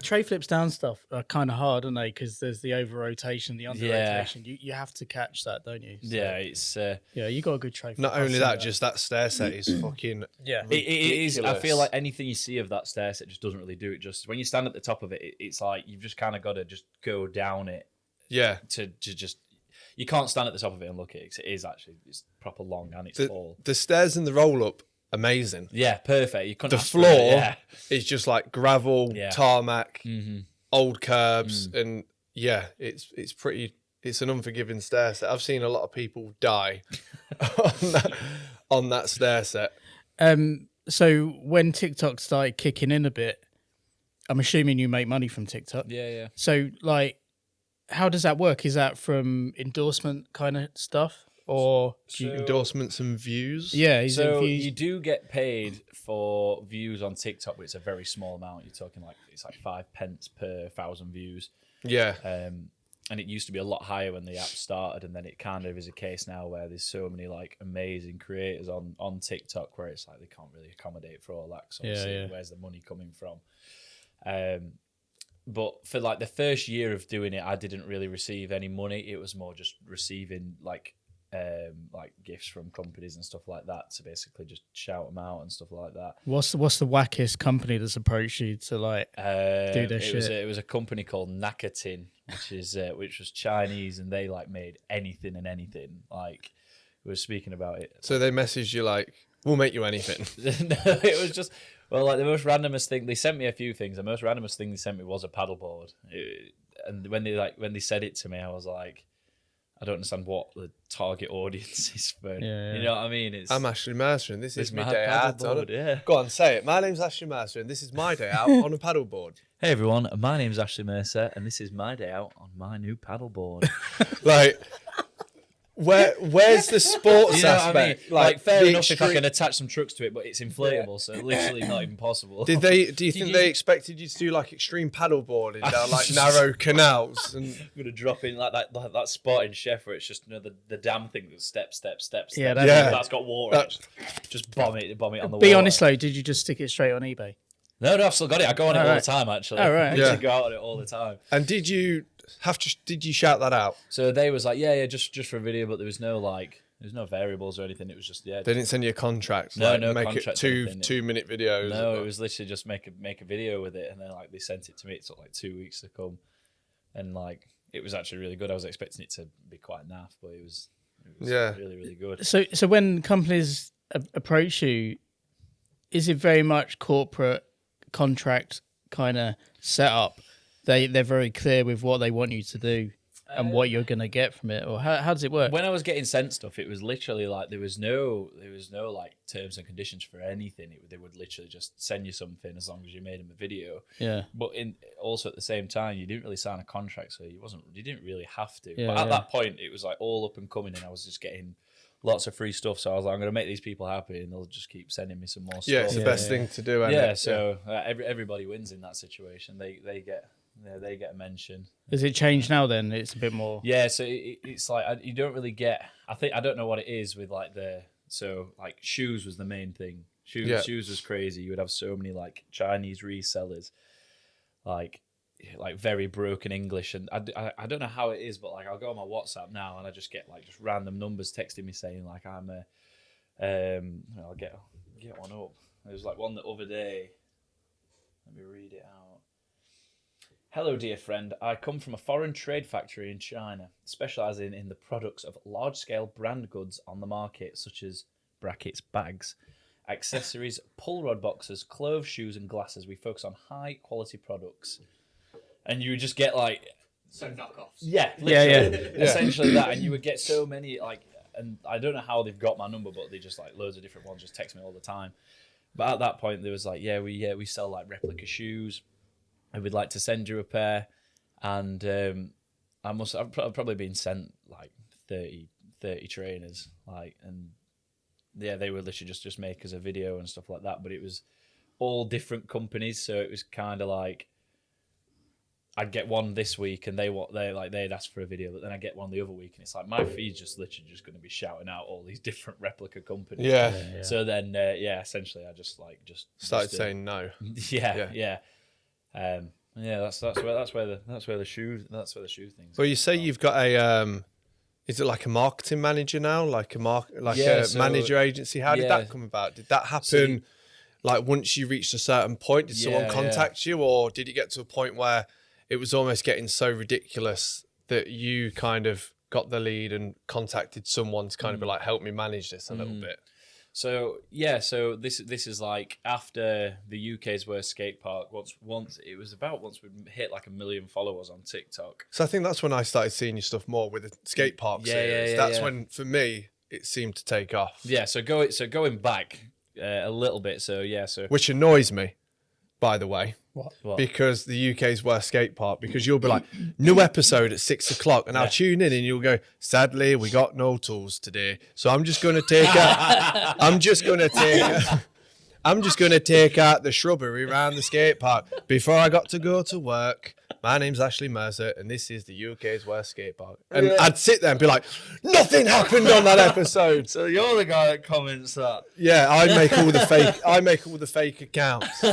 Tray flips down stuff are kind of hard, aren't they? Because there's the over rotation, the under rotation. You have to catch that, don't you? So, It's you got a good tray flip. Not only that, just that stair set is fucking it is. I feel like anything you see of that stair set just doesn't really do it justice. When you stand at the top of it, it's like you've just kind of got to just go down it. Yeah. To just, you can't stand at the top of it and look at it, 'cause it is actually, it's proper long and it's tall. The stairs in the roll up, amazing. Yeah, perfect. You couldn't. The floor is just like gravel, tarmac, old curbs, and it's pretty. It's an unforgiving stair set. I've seen a lot of people die on that stair set. So when TikTok started kicking in a bit, I'm assuming you make money from TikTok. Yeah. So like, how does that work? Is that from endorsement kind of stuff? Or endorsements and views? Yeah. So you do get paid for views on TikTok, but it's a very small amount. You're talking like, it's like 5 pence per 1,000 views. Yeah. And it used to be a lot higher when the app started, and then it kind of is a case now where there's so many like amazing creators on TikTok where it's like they can't really accommodate for all that. So where's the money coming from? But for like the first year of doing it, I didn't really receive any money. It was more just receiving like gifts from companies and stuff like that to basically just shout them out and stuff like that. What's the wackiest company that's approached you to like do their shit? It was a company called Nakatin, which was Chinese, and they like made anything and anything. Like, we were speaking about it. So they messaged you like, "We'll make you anything." No, it was just, well, like the most randomest thing. They sent me a few things. The most randomest thing they sent me was a paddleboard. And when they said it to me, I was like, I don't understand what the target audience is for. You know what I mean? I'm Ashley Mercer, and this is my my day out. paddleboard, Go on, say it. My name's Ashley Mercer, and this is my day out on a paddleboard. Hey everyone, my name's Ashley Mercer, and this is my day out on my new paddleboard. Like, where's the sports You know aspect? what I mean? Like fair enough if I extreme- can attach some trucks to it, but it's inflatable, so literally not even possible. Do you think they expected you to do like extreme paddleboarding down like narrow canals? And I'm gonna drop in like that spot in Sheffield where it's just the damn thing that steps. Yeah, That's got water. in it. Just bomb it on the wall. Be honest though, did you just stick it straight on eBay? No, I've still got it. I go on it all the time actually. Oh, right. I literally go out on it all the time. And did you shout that out? So they was like, yeah, just for a video, but there was no variables or anything. It was just They didn't send you a contract. No, like, no make contract it or anything. 2-minute videos. No, it was literally just make a video with it, and then like they sent it to me. It took like 2 weeks to come, and like it was actually really good. I was expecting it to be quite naff, but it was really, really good. So when companies approach you, is it very much corporate contract kind of setup? They're very clear with what they want you to do and what you're gonna get from it, or how does it work? When I was getting sent stuff, it was literally like there was no like terms and conditions for anything. They would literally just send you something as long as you made them a video. Yeah. But also at the same time, you didn't really sign a contract, so you didn't really have to. Yeah, but at that point, it was like all up and coming, and I was just getting lots of free stuff. So I was like, I'm going to make these people happy, and they'll just keep sending me some more stuff. Yeah, it's the best thing to do. Isn't it? So everybody wins in that situation. They get a mention. Has it changed now? Then it's a bit more. Yeah, so it's like you don't really get. I don't know what it is with like like shoes was the main thing. Shoes was crazy. You would have so many like Chinese resellers, like very broken English, and I don't know how it is, but like I'll go on my WhatsApp now and I just get like just random numbers texting me saying like I'm I'll get one up. There was like one the other day. Let me read it out. Hello, dear friend. I come from a foreign trade factory in China, specialising in the products of large-scale brand goods on the market, such as brackets, bags, accessories, pull rod boxes, clothes, shoes, and glasses. We focus on high-quality products. And you would just get, like, So knockoffs. Yeah, Yeah, literally. Essentially that, and you would get so many like, and I don't know how they've got my number, but they just like loads of different ones just text me all the time. But at that point, there was like, we sell like replica shoes, and we'd like to send you a pair, and I've probably been sent like 30 trainers, like, and yeah, they would literally just make us a video and stuff like that. But it was all different companies, so it was kind of like I'd get one this week and they'd ask for a video, but then I get one the other week and it's like my feed's just literally just going to be shouting out all these different replica companies. Yeah. So then essentially I just started saying no. Yeah. That's where the shoe things. Well, you say you've got a is it like a marketing manager now, like a manager agency? How did that come about? Did that happen like once you reached a certain point? Did someone contact you, or did it get to a point where it was almost getting so ridiculous that you kind of got the lead and contacted someone to kind of be like, help me manage this a little bit? So this is like after the U.K's Worst Skatepark. Once we hit like 1 million followers on TikTok. So I think that's when I started seeing your stuff more with the skate park series. That's when, for me, it seemed to take off. Yeah. So going back a little bit. So which annoys me, by the way. What? Because the U.K's Worst Skatepark, because you'll be like, new episode at 6 o'clock, and I'll tune in and you'll go, sadly, we got no tools today. So I'm just going to take out, I'm just going to take out the shrubbery around the skate park before I got to go to work. My name's Ashley Mercer, and this is the U.K's Worst Skatepark. And I'd sit there and be like, nothing happened on that episode. So you're the guy that comments that. Yeah, I make all the fake accounts.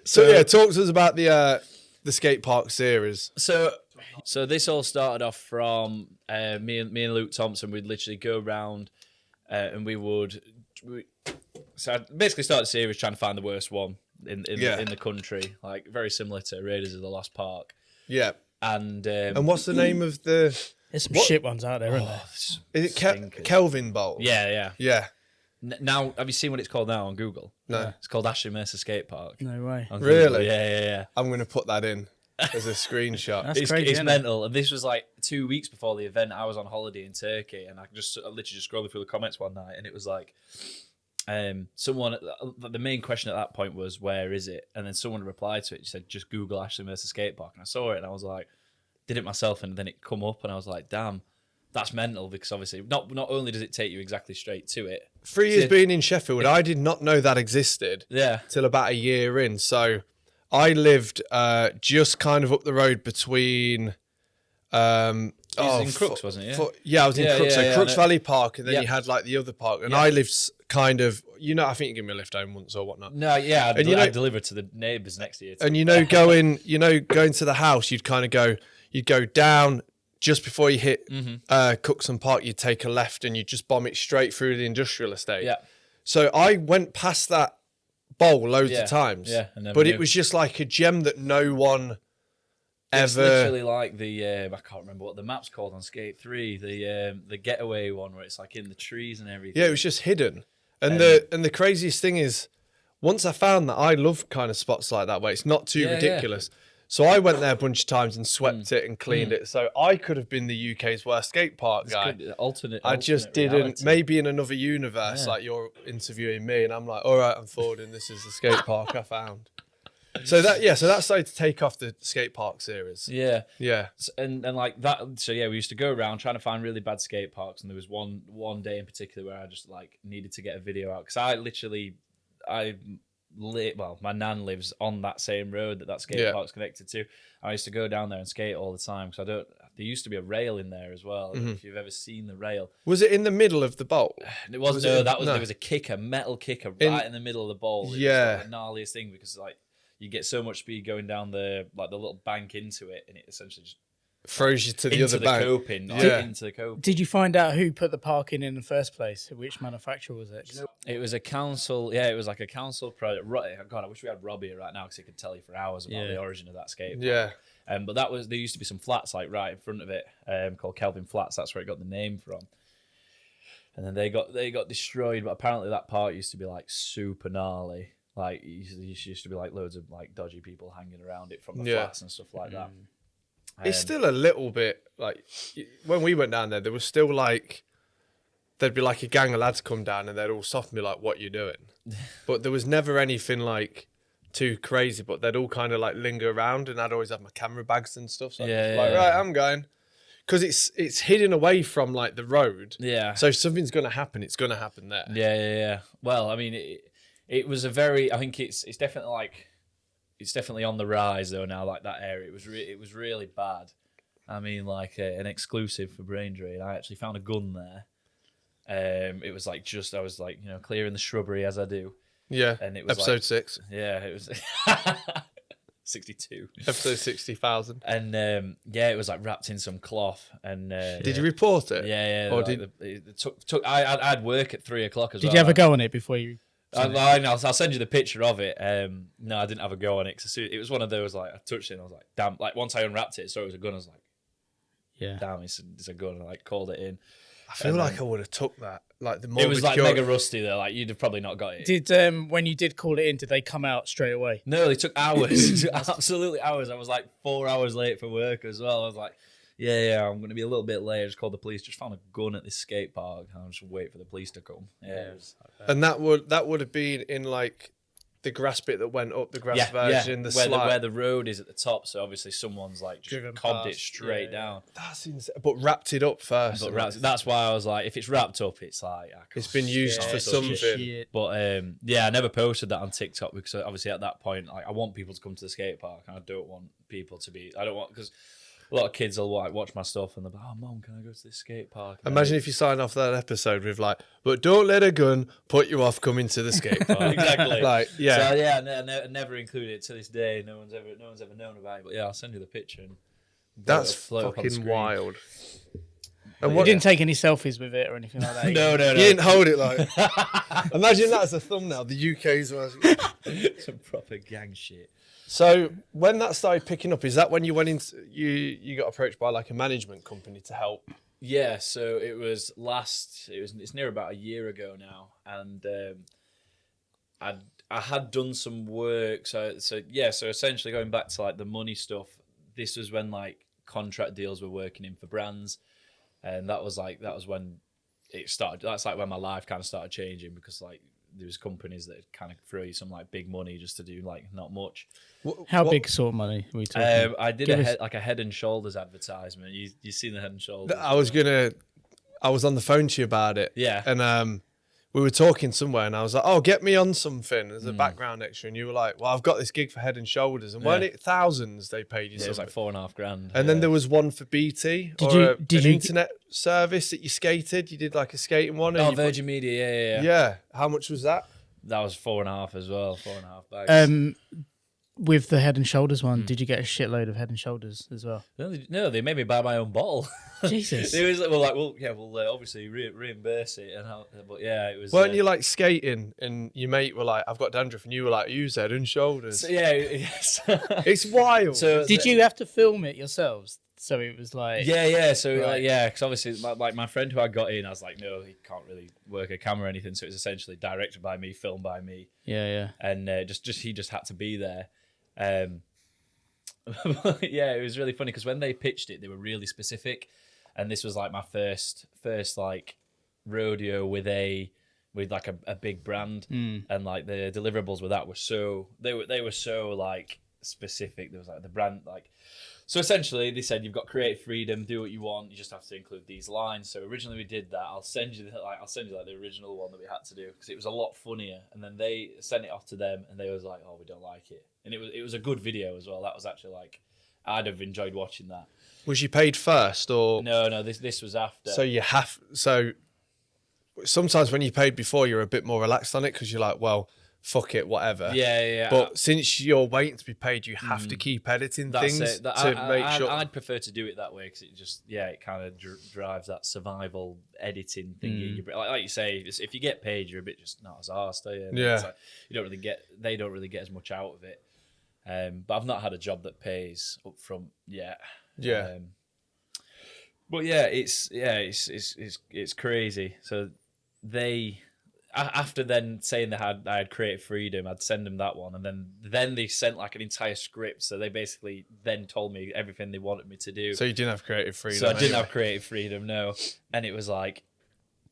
So talk to us about the skate park series. So this all started off from me and Luke Thompson. We'd literally go around and so I basically started the series trying to find the worst one in the country, like very similar to Raiders of the Lost Park. Yeah. And what's the name of the? There's some shit ones out there, isn't there? Is it Kelvin Bowl? Yeah. Now, have you seen what it's called now on Google? No. It's called Ashley Mercer Skatepark. No way. Really? Yeah. I'm going to put that in as a screenshot. That's crazy, it's mental. And this was like 2 weeks before the event. I was on holiday in Turkey, and I literally just scrolling through the comments one night, and it was like, someone. The main question at that point was, "Where is it?" And then someone replied to it. She said, "Just Google Ashley Mercer Skatepark." And I saw it, and I was like, did it myself, and then it come up, and I was like, "Damn, that's mental." Because obviously, not only does it take you exactly straight to it. 3 years being in Sheffield, I did not know that existed. Yeah. Till about a year in. So I lived just kind of up the road between. in Crooks, wasn't it? Yeah, I was in Crooks. So Crooks no. Valley Park, and then you had like the other park, and I lived kind of. I think you gave me a lift home once or whatnot. No, yeah, I delivered to the neighbours next to you. And going to the house, you'd go down. Just before you hit Cookson Park, you'd take a left and you'd just bomb it straight through the industrial estate. Yeah. So I went past that bowl loads of times. Yeah. But it was just like a gem that no one ever. It's literally like the I can't remember what the map's called on Skate 3, the getaway one where it's like in the trees and everything. Yeah, it was just hidden. And the craziest thing is, once I found that, I love kind of spots like that where it's not too ridiculous. Yeah. So I went there a bunch of times and swept it and cleaned it. So I could have been the U.K.'s Worst Skate Park guy. I just didn't. Reality. Maybe in another universe, like you're interviewing me, and I'm like, all right, I'm Forde, and this is the skate park I found. So that started to take off the skate park series. Yeah. And like that. So we used to go around trying to find really bad skate parks, and there was one day in particular where I just like needed to get a video out because my nan lives on that same road that skate park's connected to. I used to go down there and skate all the time because there used to be a rail in there as well. If you've ever seen the rail, was it in the middle of the bowl? It wasn't. There was a metal kicker right in the middle of the bowl. It was like the gnarliest thing because like you get so much speed going down the little bank into it, and it essentially just throws you to the other bank. Into the coping. Did you find out who put the park in the first place? Which manufacturer was it? It was a council. Yeah, it was like a council project. God, I wish we had Robbie here right now because he could tell you for hours about the origin of that skate park. Yeah. But there used to be some flats like right in front of it, called Kelvin Flats. That's where it got the name from. And then they got destroyed. But apparently that park used to be like super gnarly. Like used to be like loads of like dodgy people hanging around it from the flats and stuff like that. It's still a little bit like when we went down there was still like there'd be like a gang of lads come down and they'd all soften me like, "What you doing?" But there was never anything like too crazy. But they'd all kind of like linger around, and I'd always have my camera bags and stuff. So right, I'm going because it's hidden away from like the road. Yeah. So if something's gonna happen, it's gonna happen there. Yeah. Well, I mean, it was a very. I think it's definitely like. It's definitely on the rise though now. Like that area, it was really bad. I mean, like an exclusive for Brain Drain. I actually found a gun there. It was like I was like clearing the shrubbery as I do. Yeah. And it was episode 6. Yeah, it was 62. Episode 60,000. And it was like wrapped in some cloth. And did you report it? Yeah. Or like it took. I had work at 3:00 as well. Did you have a go on it before you? I'll send you the picture of it. No, I didn't have a go on it because it was one of those like I touched it and I was like, damn. Like once I unwrapped it, so it was a gun. I was like, yeah, damn, it's a gun. And I like called it in. I feel like I would have took that. Like the more it was like mega rusty though. Like you'd have probably not got it. Did when you did call it in, did they come out straight away? No, they took hours. Absolutely hours. I was like 4 hours late for work as well. I was like, yeah, I'm going to be a little bit late. I just called the police. Just found a gun at this skate park. I'll just wait for the police to come. Yeah. And that would have been in like the grass bit that went up the grass version, the slide. Where the road is at the top. So obviously someone's like just cobbed it straight down. That's insane. But wrapped it up first. That's why I was like, if it's wrapped up, it's like it's been used for something. Shit. But I never posted that on TikTok because obviously at that point, like I want people to come to the skate park, and I don't want people to be. I don't want because. A lot of kids will like watch my stuff and they'll be like, "Oh, Mum, can I go to this skate park?" And imagine if you sign off that episode with like, "But don't let a gun put you off coming to the skate park." Exactly. Like, yeah. So I never included it to this day. No one's ever known about it. But yeah, I'll send you the picture. And that's fucking wild. And you didn't take any selfies with it or anything like that? No. You didn't hold it like. Imagine that as a thumbnail. The U.Ks Worst. Some proper gang shit. So when that started picking up, is that when you went into you got approached by like a management company to help? Yeah, so it's near about a year ago now, and I had done some work. So essentially going back to like the money stuff, this was when like contract deals were working in for brands, and that was when it started. That's like when my life kind of started changing because like there was companies that kind of throw you some like big money just to do like not much. How big sort of money are we talking? I did a Head and Shoulders advertisement. You seen the Head and Shoulders? I was on the phone to you about it. Yeah. And we were talking somewhere and I was like, "Oh, get me on something as a background extra." And you were like, "Well, I've got this gig for Head and Shoulders." And weren't it thousands they paid you? Yeah, it was like $4,500. And then there was one for BT an internet service that you skated. You did like a skating one. Oh, Virgin Media, yeah. Yeah. How much was that? That was 4.5 as well, 4.5 bags. With the Head and Shoulders one, did you get a shitload of Head and Shoulders as well? No, they made me buy my own bottle. Jesus. It was we'll obviously reimburse it, but yeah, it was. Weren't you like skating and your mate were like, "I've got dandruff," and you were like, "Use Head and Shoulders." So, yes. It's wild. So did you have to film it yourselves? So it was like So because obviously like my friend who I got in, I was like, no, he can't really work a camera or anything, so it was essentially directed by me, filmed by me. Yeah. And he just had to be there. Yeah, it was really funny because when they pitched it, they were really specific, and this was like my first like rodeo with like a big brand, and like the deliverables with that were so they were so like specific. There was like the brand like. So essentially, they said you've got creative freedom, do what you want. You just have to include these lines. So originally we did that. I'll send you the original one that we had to do because it was a lot funnier. And then they sent it off to them, and they was like, "Oh, we don't like it." And it was a good video as well. That was actually like I'd have enjoyed watching that. Was you paid first or no? This was after. So sometimes when you paid before, you're a bit more relaxed on it because you're like, well, fuck it, whatever. Yeah. But since you're waiting to be paid, you have to keep editing things to make sure. I'd prefer to do it that way because it just, it kind of drives that survival editing thing. Like you say, if you get paid, you're a bit just not as arsed, are you? And yeah. Like, they don't really get as much out of it. But I've not had a job that pays up front yet. Yeah. But yeah, it's crazy. So after then saying I had creative freedom, I'd send them that one, and then they sent like an entire script. So they basically then told me everything they wanted me to do. So you didn't have creative freedom. So I didn't have creative freedom, no. And it was like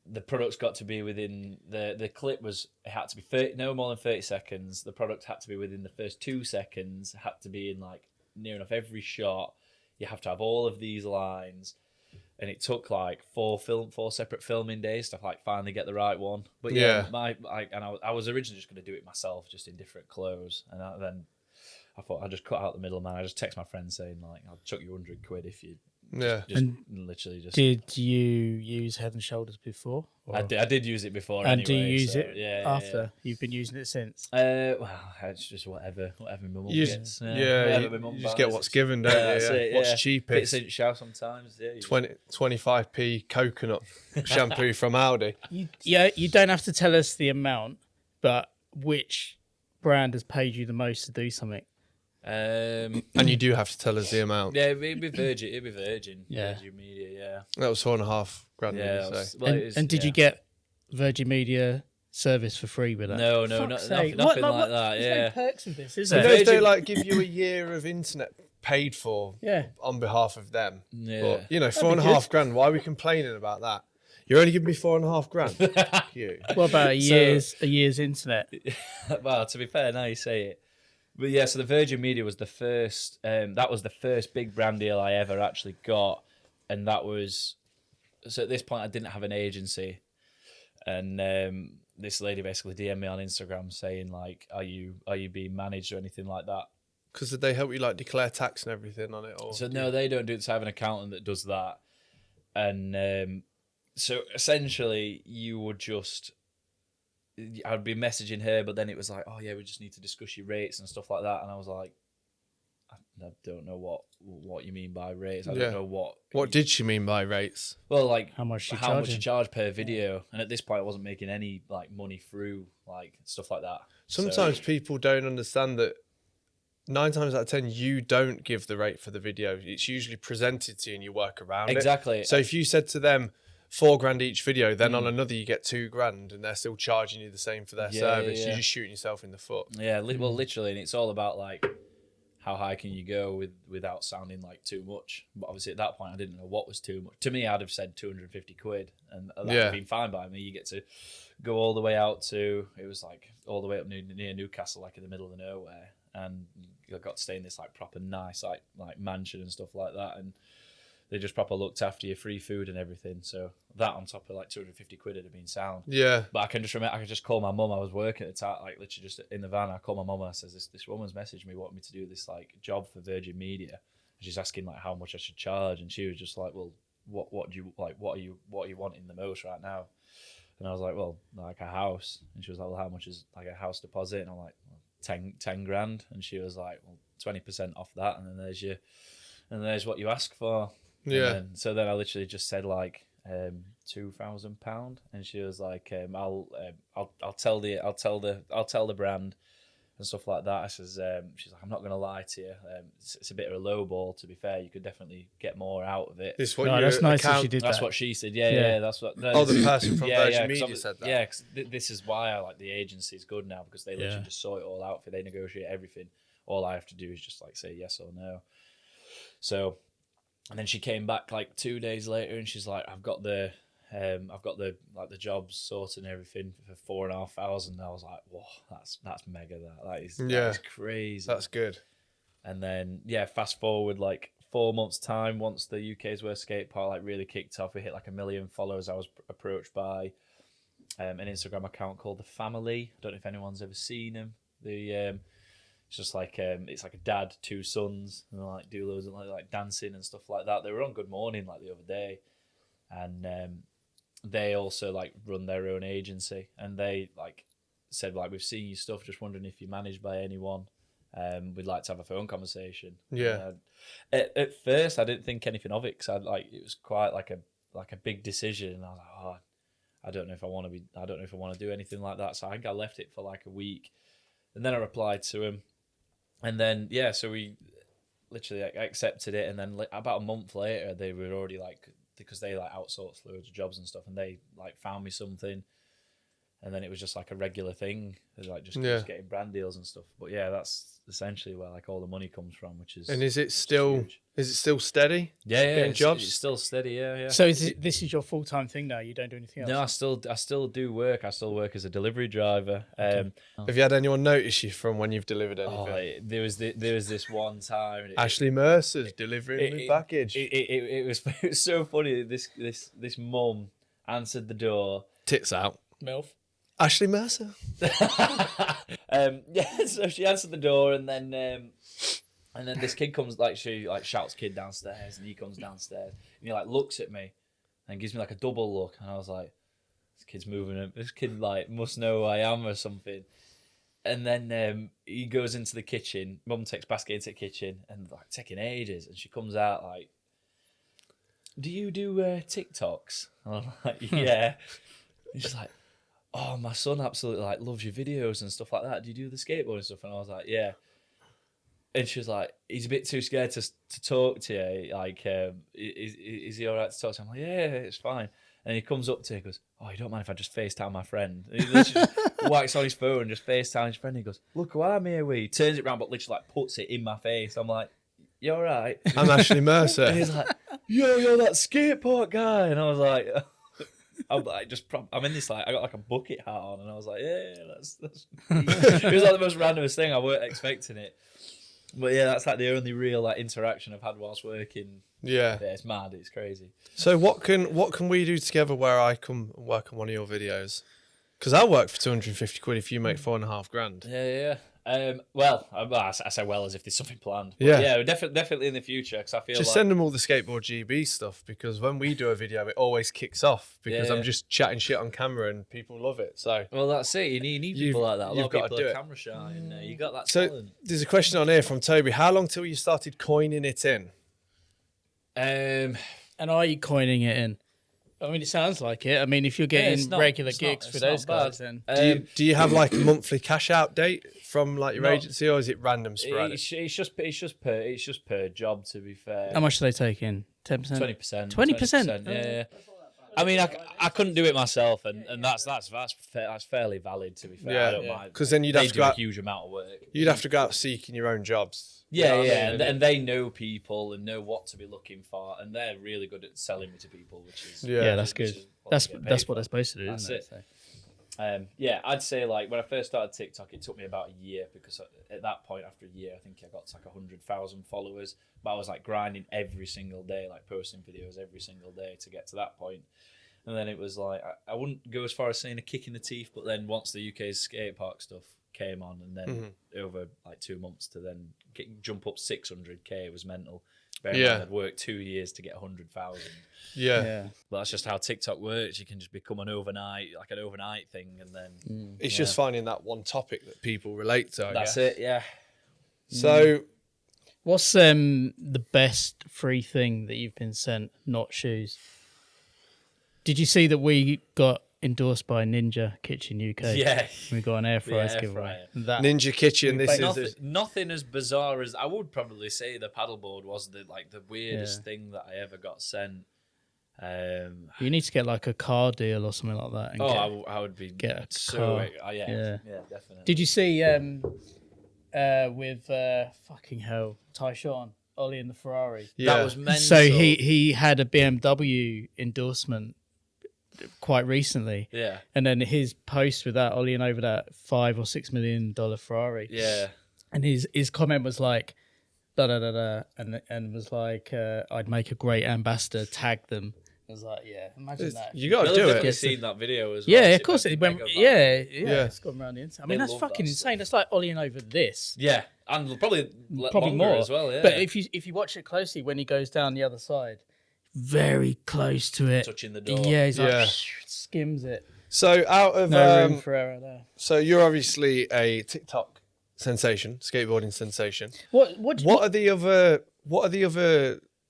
the product's got to be within the clip was it had to be no more than 30 seconds. The product had to be within the first 2 seconds. It had to be in like near enough every shot. You have to have all of these lines. And it took like 4 separate filming days to like finally get the right one. But yeah, I was originally just going to do it myself, just in different clothes. And then I thought I'd just cut out the middleman. I just text my friend saying like, I'll chuck you £100 if you just literally just. Did you use Head and Shoulders before? I did use it before. And anyway, do you use it after? Yeah. You've been using it since? Well, it's just whatever my mum gets. You just get what's given, don't you? What's cheapest? Fits in shower sometimes. Yeah, 25p coconut shampoo from Aldi. You don't have to tell us the amount, but which brand has paid you the most to do something? And you do have to tell us the amount. Yeah, it'd be Virgin. Yeah. Virgin Media. Yeah. That was $4.5 grand. Yeah. And did you get Virgin Media service for free with that? No, nothing like that. There's no perks with this, is You there? know, if they like give you a year of internet paid for on behalf of them. Yeah. But, you know, $4.5 grand. Why are we complaining about that? You're only giving me $4.5 grand. Fuck you. What about a year's internet? Well, to be fair, now you say it. But yeah, so the Virgin Media was the first. That was the first big brand deal I ever actually got, and that was. So at this point, I didn't have an agency, and this lady basically DM'd me on Instagram saying like, "Are you being managed or anything like that?" Because did they help you like declare tax and everything on it? Or So no, they don't do it. So I have an accountant that does that, and so essentially, you would just. I'd be messaging her, but then it was like, oh yeah, we just need to discuss your rates and stuff like that. And I was like, I don't know what you mean by rates. I don't know what. What did she mean by rates? Well, like how much you charge per video. And at this point, I wasn't making any like money through like stuff like that. Sometimes people don't understand that 9 times out of 10, you don't give the rate for the video. It's usually presented to you and you work around it. Exactly. So if you said to them, $4 grand each video, then on another you get $2 grand, and they're still charging you the same for their service. You're just shooting yourself in the foot. Yeah, well, literally, and it's all about like how high can you go without sounding like too much. But obviously, at that point, I didn't know what was too much. To me, I'd have said £250, and that would have been fine by me. You get to go all the way out to it was like all the way up near Newcastle, like in the middle of nowhere, and I got to stay in this like proper nice like mansion and stuff like that, and. They just proper looked after you, free food and everything. So that on top of like £250 would have been sound. Yeah. But I can just remember, I could just call my mum. I was working at the time, like literally just in the van. I called my mum and I says, this woman's messaged me, wanting me to do this like job for Virgin Media. And she's asking like how much I should charge. And she was just like, well, what do you like? What are you wanting the most right now? And I was like, well, like a house. And she was like, well, how much is like a house deposit? And I'm like, well, 10 grand. And she was like, well, 20% off that. And then there's what you ask for. Yeah. So then I literally just said like £2,000, and she was like, I'll tell the brand and stuff like that. I says, she's like, I'm not gonna lie to you, it's a bit of a low ball. To be fair, you could definitely get more out of it. That's nice that she did That's that. what she said. Yeah. That's what. The person from Virgin Media said that. Yeah, cause this is why I like the agency is good now, because they literally just sort it all out for. They negotiate everything. All I have to do is just like say yes or no. So. And then she came back like 2 days later, and she's like, "I've got the like the jobs sorted and everything for $4,500." I was like, "Whoa, that's mega. That is crazy. That's good." And then fast forward like 4 months time, once the U.K.'s Worst Skatepark like really kicked off, we hit like 1 million followers. I was approached by an Instagram account called The Family. I don't know if anyone's ever seen them. It's just like it's like a dad, 2 sons, and like do loads of like dancing and stuff like that. They were on Good Morning like the other day, and they also like run their own agency, and they like said like, we've seen your stuff, just wondering if you're managed by anyone. We'd like to have a phone conversation. Yeah. At first, I didn't think anything of it, because it was quite like a big decision, and I was like, oh, I don't know if I want to do anything like that. So I think I left it for like a week, and then I replied to him. And then, so we literally accepted it. And then about a month later, they were already like, because they like outsourced loads of jobs and stuff, and they like found me something. And then it was just like a regular thing, like just getting brand deals and stuff. But yeah, that's essentially where like all the money comes from, which is. And is it still steady? Yeah, Getting jobs? It's still steady. Yeah. So this is your full-time thing now? You don't do anything else? No, I still do work. I still work as a delivery driver. Have you had anyone notice you from when you've delivered anything? Oh, there was this one time. Ashley Mercer's delivering the package. It was so funny. This mum answered the door. Tits out. MILF. Ashley Mercer. So she answered the door, and then this kid comes, like, she like shouts kid downstairs, and he comes downstairs, and he like looks at me and gives me like a double look, and I was like, this kid's moving, this kid like must know who I am or something. And then he goes into the kitchen, mum takes basket into the kitchen, and like taking ages, and she comes out like, do you do TikToks? And I'm like, yeah. And she's like, oh, my son absolutely like loves your videos and stuff like that. Do you do the skateboard and stuff? And I was like, yeah. And she was like, he's a bit too scared to talk to you. Like, is he all right to talk to? I'm like, yeah, it's fine. And he comes up to me and goes, oh, you don't mind if I just FaceTime my friend? And he literally just whacks on his phone and just FaceTime his friend. He goes, look who I'm here with. He turns it around, but literally like puts it in my face. I'm like, you all right? I'm Ashley Mercer. And he's like, you're that skatepark guy. And I was like, I'm like, I'm in this, like, I got like a bucket hat on, and I was like, yeah, that's it was like the most randomest thing. I weren't expecting it. But yeah, that's like the only real like interaction I've had whilst working. Yeah, it's mad, it's crazy. So what can we do together where I come work on one of your videos? Because I'll work for 250 quid if you make 4.5 grand. Yeah. Well, I say well as if there's something planned. But yeah, definitely in the future, because I feel just send them all the skateboard GB stuff, because when we do a video, it always kicks off because I'm just chatting shit on camera and people love it. So well, that's it. You need people like that. A lot of people are camera shy, and you got that talent. There's a question on here from Toby. How long till you started coining it in? And are you coining it in? I mean, it sounds like it. I mean, if you're getting regular gigs for those guys, then do you have like a monthly cash out date from like your agency, or is it random sporadic? It's just per job. To be fair, how much do they take in? 10%, 20%, 20%. Yeah. I mean, I couldn't do it myself, and that's fairly valid. To be fair, yeah, I don't mind. Because then you'd have to go a huge amount of work. You'd have to go out seeking your own jobs. Yeah, and they know people and know what to be looking for, and they're really good at selling me to people, which is that's good. That's what they're supposed to do. That's isn't it. So. Yeah, I'd say like when I first started TikTok, it took me about a year, because at that point, after a year, I think I got to like 100,000 followers. But I was like grinding every single day, like posting videos every single day to get to that point. And then it was like I wouldn't go as far as saying a kick in the teeth, but then once the U.Ks Skatepark stuff came on, and then over like 2 months to then jump up 600k was mental. I'd worked 2 years to get 100,000. Yeah. But that's just how TikTok works. You can just become an overnight thing, and then it's just finding that one topic that people relate to. That's it. Yeah. So, what's the best free thing that you've been sent? Not shoes. Did you see that we got endorsed by Ninja Kitchen UK? Yeah, we got an air fryer giveaway. Ninja Kitchen. Nothing as bizarre as I would probably say the paddleboard was the weirdest thing that I ever got sent. You need to get like a car deal or something like that. And I would be get a so car. Yeah, definitely. Did you see with fucking hell, Tyshawn, Ollie and the Ferrari? Yeah. That was mental. So he had a BMW endorsement quite recently. Yeah. And then his post with that, Ollieing over that $5 or $6 million Ferrari. Yeah. And his comment was like, da da da da, and was like, I'd make a great ambassador, tag them. I was like, yeah, imagine that. You got to do it. You've seen that video as well. Yeah, of course it went. Yeah, it's gone around the internet. I mean, that's fucking insane. Stuff. That's like Ollieing over this. Yeah, and probably more as well. Yeah, but if you watch it closely, when he goes down the other side, very close to it, touching the door. Yeah, he's like skims it. So out of no room for error there. So you're obviously a TikTok sensation, skateboarding sensation. What are the other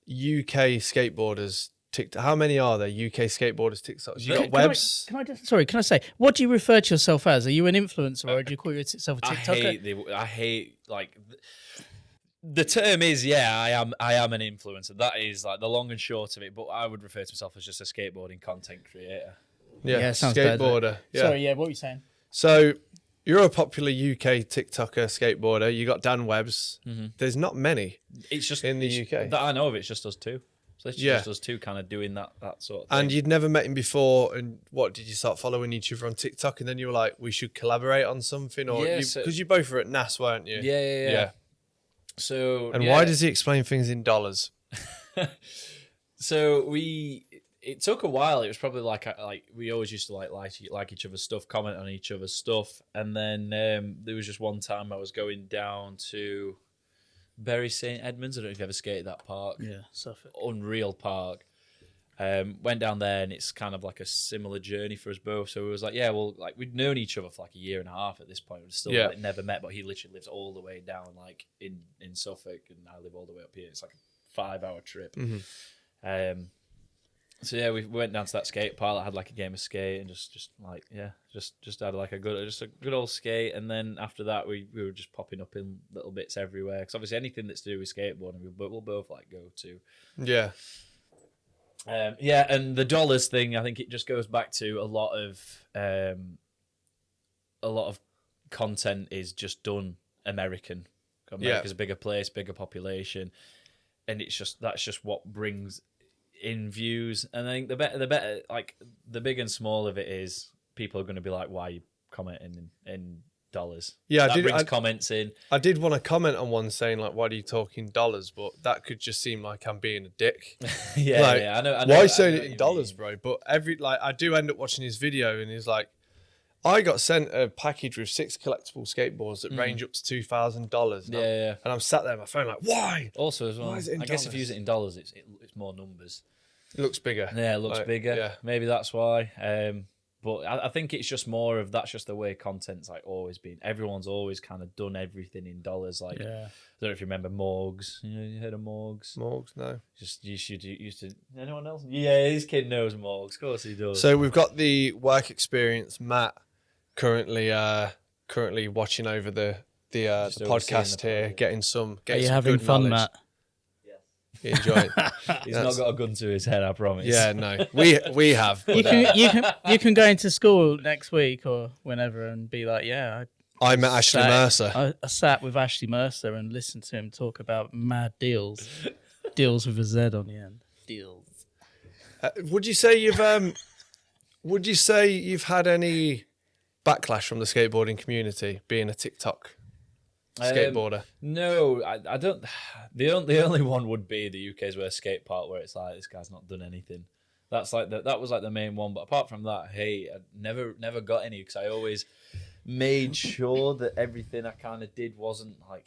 UK skateboarders? How many are there? UK skateboarders TikToks. You got Webz. Can I say, what do you refer to yourself as? Are you an influencer, or do you call yourself a TikToker? I hate like the term is I am an influencer. That is like the long and short of it. But I would refer to myself as just a skateboarding content creator. Yeah, sounds bad, doesn't it? skateboarder. Yeah. Sorry, yeah, what were you saying? So you're a popular UK TikToker skateboarder. You got Dan Webb's. There's not many It's just in the UK. that I know of. It's just us two. So it's Yeah. just us two kind of doing that sort of thing. And you'd never met him before. And what did you start following each other on TikTok? And then you were like, we should collaborate on something, or Yeah, because you both were at NAS, weren't you? Yeah. So And why does he explain things in dollars? So it took a while. It was probably like we always used to like each other's stuff, comment on each other's stuff, and then there was just one time I was going down to Bury St Edmunds. I don't know if you ever skated that park. Yeah, Suffolk. Unreal park. Went down there, and it's kind of like a similar journey for us both. So it was like, yeah, well, like we'd known each other for like a year and a half at this point. We'd still like, never met, but he literally lives all the way down like in Suffolk, and I live all the way up here. It's like a 5-hour trip. So yeah, we went down to that skate park. I had like a game of skate and just had like a good old skate. And then after that, we were just popping up in little bits everywhere. Because obviously anything that's to do with skateboarding, we'll both like go to. Yeah. And the dollars thing, I think it just goes back to a lot of content is just done American. America's a bigger place, bigger population, and that's just what brings in views. And I think the better, like the big and small of it is people are going to be like, why are you commenting in dollars? Yeah, that brings comments in. I did want to comment on one saying like, why do you talk in dollars? But that could just seem like I'm being a dick. Yeah, I know. Why saying it in dollars, bro? But I do end up watching his video, and he's like, I got sent a package with 6 collectible skateboards that range up to $2,000. Yeah. And I'm sat there on my phone like, why? Also, as well, Why is it in I guess if dollars? you use it in dollars, it's more numbers. It looks bigger. Yeah, it looks Like, bigger. yeah. Maybe that's why. But I think it's just more of that's just the way content's like always been. Everyone's always kind of done everything in dollars. Like, I don't know if you remember Morgs. You heard of Morgs? Morgs, no. Just used to. Anyone else? Yeah, this kid knows Morgs. Of course he does. So we've got the work experience, Matt, currently watching over the podcast here, getting some. Are you some having good fun, knowledge. Matt? You enjoy it. He's not got a gun to his head, I promise. Yeah, no, we have. You But, can go into school next week or whenever and be like, yeah, I met Ashley Mercer. I sat with Ashley Mercer and listened to him talk about mad deals, deals with a Z on the end. Deals. Would you say you've had any backlash from the skateboarding community being a TikTok skateboarder? No, I don't. The only one would be the U.K's Worst Skatepark, where it's like this guy's not done anything. That was like the main one. But apart from that, hey, I never got any because I always made sure that everything I kind of did wasn't like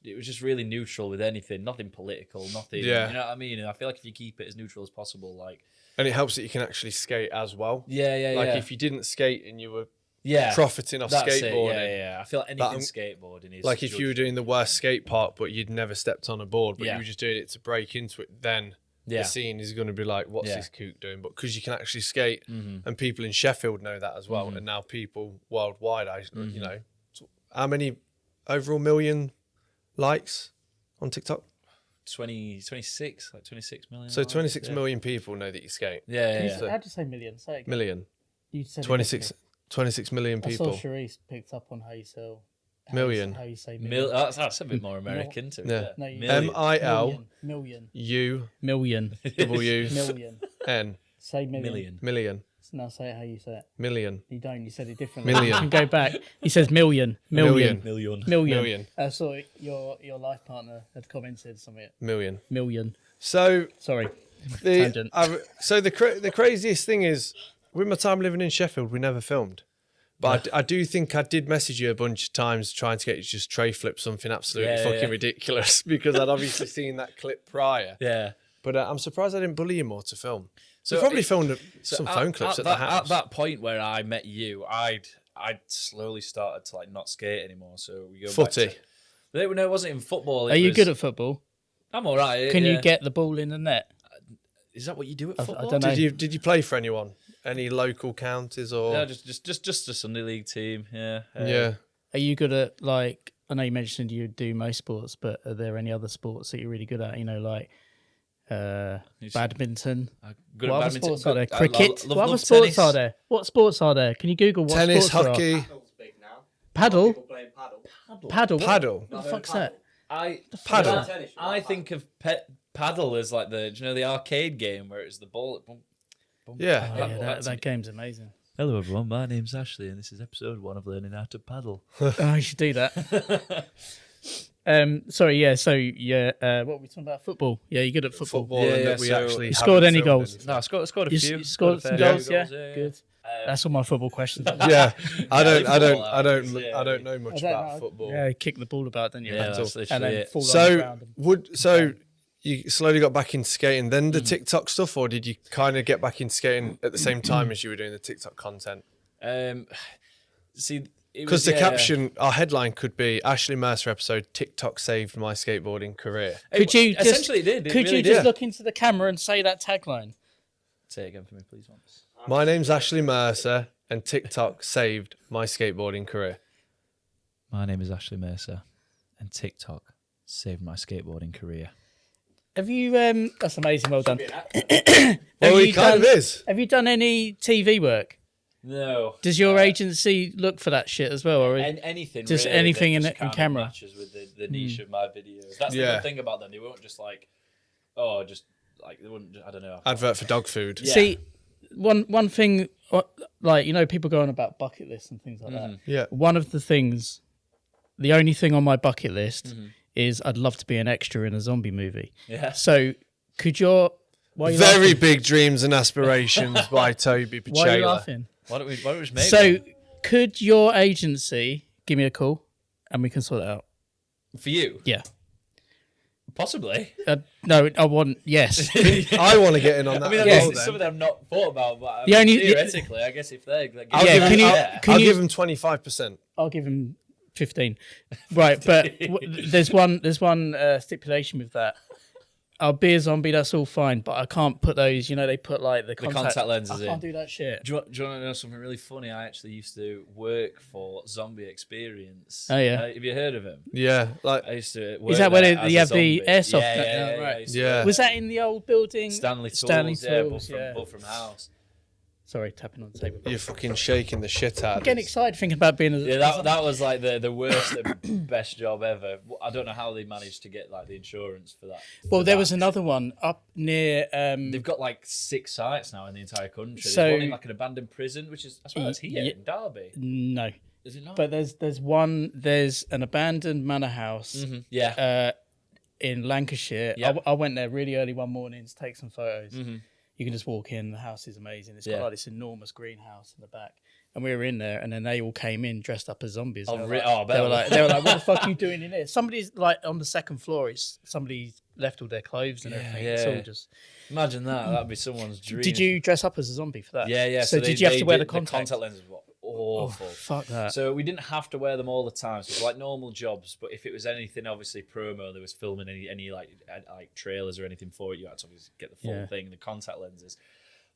it was just really neutral with anything, nothing political, nothing. Yeah. You know what I mean? And I feel like if you keep it as neutral as possible, like. And it helps that you can actually skate as well. Yeah. Like if you didn't skate and you were yeah, profiting off that's skateboarding. It, yeah. I feel like anything skateboarding is like if you were doing the worst skate park, but you'd never stepped on a board, but you were just doing it to break into it, then the scene is going to be like, what's this kook doing? But because you can actually skate, and people in Sheffield know that as well, and now people worldwide, you know, how many overall million likes on TikTok? 26 million. So 26 million people know that you skate. Yeah. How'd you say million? Say it again. Million. You said 26 million I people. saw Charisse picked up on how you sell. Million. How you say million. That's a bit more American to Yeah. No, you- MIL Million. U Million. W Million. N Say million. million Now say it how you say it. million. You don't. You said it differently. Million. You can go back. He says million. Million. Million. I saw your life partner had commented something. Million. So Sorry. the the craziest thing is, with my time living in Sheffield, we never filmed. But I do think I did message you a bunch of times trying to get you to just tray flip something absolutely fucking ridiculous because I'd obviously seen that clip prior. Yeah. But I'm surprised I didn't bully you more to film. So So we probably it- filmed some phone clips at the house. At that point where I met you, I'd slowly started to like not skate anymore. So we go Footy. back to, no, it wasn't in football. Are you good at football? I'm all right. Can you get the ball in the net? Is that what you do at I football? don't know. Did you play for anyone? Any local counties or? Yeah, just a Sunday league team. Yeah. Yeah. Are you good at, like, I know you mentioned you do most sports, but are there any other sports that you're really good at? You know, like badminton. Good What at other badminton. sports are there? I Cricket. love What other sports tennis. are there? What sports are there? Can you Google what Tennis, sports there are? hockey, Paddle's big now. Paddle? People playing paddle. Paddle. paddle. What the fuck's that? Paddle. Tennis, I think of paddle as like the the arcade game where it's the ball. Yeah. Oh, yeah, that game's amazing. Hello everyone, my name's Ashley and this is episode 1 of learning how to paddle. Oh, you should do that. Sorry, yeah. So, yeah, what were we talking about? Football. Yeah, you're good at football. Football, and that we so- actually You scored haven't any filmed goals? anything. No, I scored a You few. scored some a fair goals, few yeah? yeah. Good. That's all my football questions. Yeah, I don't football know much I don't about know. football. Yeah, kick the ball about, don't you? Yeah, That's that's all. literally And then it. fall on the So ground. you slowly got back into skating, then the TikTok stuff, or did you kind of get back into skating at the same time as you were doing the TikTok content? See, Because the caption, our headline could be Ashley Mercer episode TikTok saved my skateboarding career. Could you just, essentially it did. It could really you just did. look into the camera and say that tagline? Say it again for me, please, once. My name's Ashley Mercer, and TikTok saved my skateboarding career. My name is Ashley Mercer, and TikTok saved my skateboarding career. Have you? That's amazing. Well done. Well, Have he you kind of done- is. Have you done any TV work? No. Does your agency look for that shit as well, or Anything, just really, anything that in just in kind of camera? matches with the niche of my videos. That's the Yeah. good thing about them. They won't just like, just like they wouldn't. I don't know. Advert for dog food. Yeah. See, one thing, like people go on about bucket lists and things like that. Yeah. One of the things, the only thing on my bucket list Mm-hmm. is I'd love to be an extra in a zombie movie. Yeah. So could your why are you Very laughing? big dreams and aspirations by Toby Why are you Batchelor. laughing? Why don't we just make So one? could your agency give me a call and we can sort it out? For you? Yeah. Possibly. No, I want yes. I want to get in on that. I mean, as I well guess it's then. something I've not thought about, but The only- theoretically, I guess if they're like, I'll Yeah, give him, can you- I'll, can I'll you- give him 25%. I'll give him 15. Right, but there's one stipulation with that. I'll be a zombie, that's all fine, but I can't put those, they put like the contact lenses I can't do that shit. Do you want to know something really funny? I actually used to work for Zombie Experience. Oh, yeah. Have you heard of him? Yeah, like I used to work Is that where there they as you a have the zombie. airsoft? Yeah, gun? yeah, Oh, yeah, right. I used to Yeah. work Was that in the old building? Stanley Tools, Stanley yeah, Tools, but yeah. from House. Sorry, tapping on the table. you're fucking shaking the shit out I'm of getting this. excited thinking about being a Yeah, that was like the worst and best job ever. I don't know how they managed to get like the insurance for that. Well, for there that. was another one up near. They've got like 6 sites now in the entire country. So- There's one in like an abandoned prison, which is I swear that's here Yeah. in Derby. No, Is it not? but there's one. There's an abandoned manor house Yeah. in Lancashire. Yep. I went there really early one morning to take some photos. Mm-hmm. You can just walk in. The house is amazing. It's got Yeah. like this enormous greenhouse in the back. And we were in there, and then they all came in dressed up as zombies. Oh, They were re- like- oh, I bet they were it like, "What the fuck are you doing in here?" Somebody's like on the second floor. Somebody left all their clothes and everything. It's all yeah. just. Imagine that. That'd be someone's dream. Did you dress up as a zombie for that? Yeah, yeah. So, did you have to wear the contact contact? lenses? Were Oh, awful. fuck that. So we didn't have to wear them all the time. So it's like normal jobs, but if it was anything, obviously promo, there was filming any like trailers or anything for it, you had to obviously get the full Yeah. thing, the contact lenses.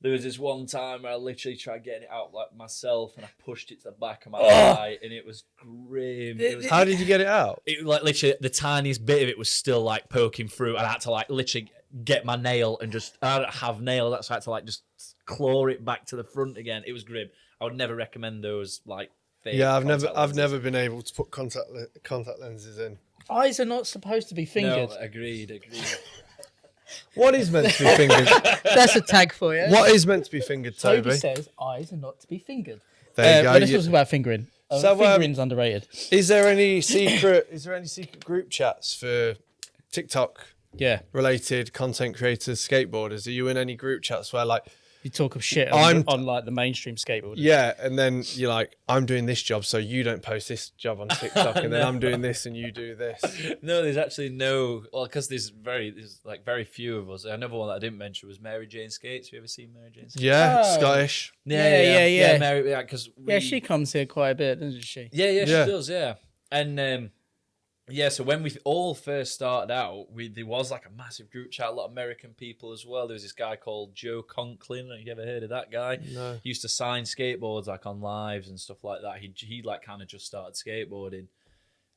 There was this one time where I literally tried getting it out like myself, and I pushed it to the back of my eye, and it was grim. It was, How did you get it out? it, like literally the tiniest bit of it was still like poking through, and I had to like literally get my nail and just I don't have nail. That's why I had to like just claw it back to the front again. It was grim. I would never recommend those like. Fake Yeah, I've contact lenses. never been able to put contact lenses in. Eyes are not supposed to be fingered. No, agreed. What is meant to be fingered? That's a tag for you. What is meant to be fingered, Toby Toby? says eyes are not to be fingered. There you But go. this was about fingering. So, Fingering's underrated. Is there any secret group chats for TikTok Yeah. related content creators, skateboarders? Are you in any group chats where like, You talk of shit I'm- on like the mainstream skateboard. yeah, and then you're like, I'm doing this job, so you don't post this job on TikTok, and then I'm doing this and you do this. No, there's actually no. Well, because there's like very few of us. Another one that I didn't mention was Mary Jane Skates. Have you ever seen Mary Jane Skates? Yeah, Oh. Scottish. Yeah. Mary, yeah, because Yeah, she comes here quite a bit, doesn't she? Yeah, Yeah. she does. Yeah, and yeah. So when we all first started out, there was like a massive group chat. A lot of American people as well. There was this guy called Joe Conklin. Have you ever heard of that guy? No. He used to sign skateboards like on lives and stuff like that. He like kind of just started skateboarding,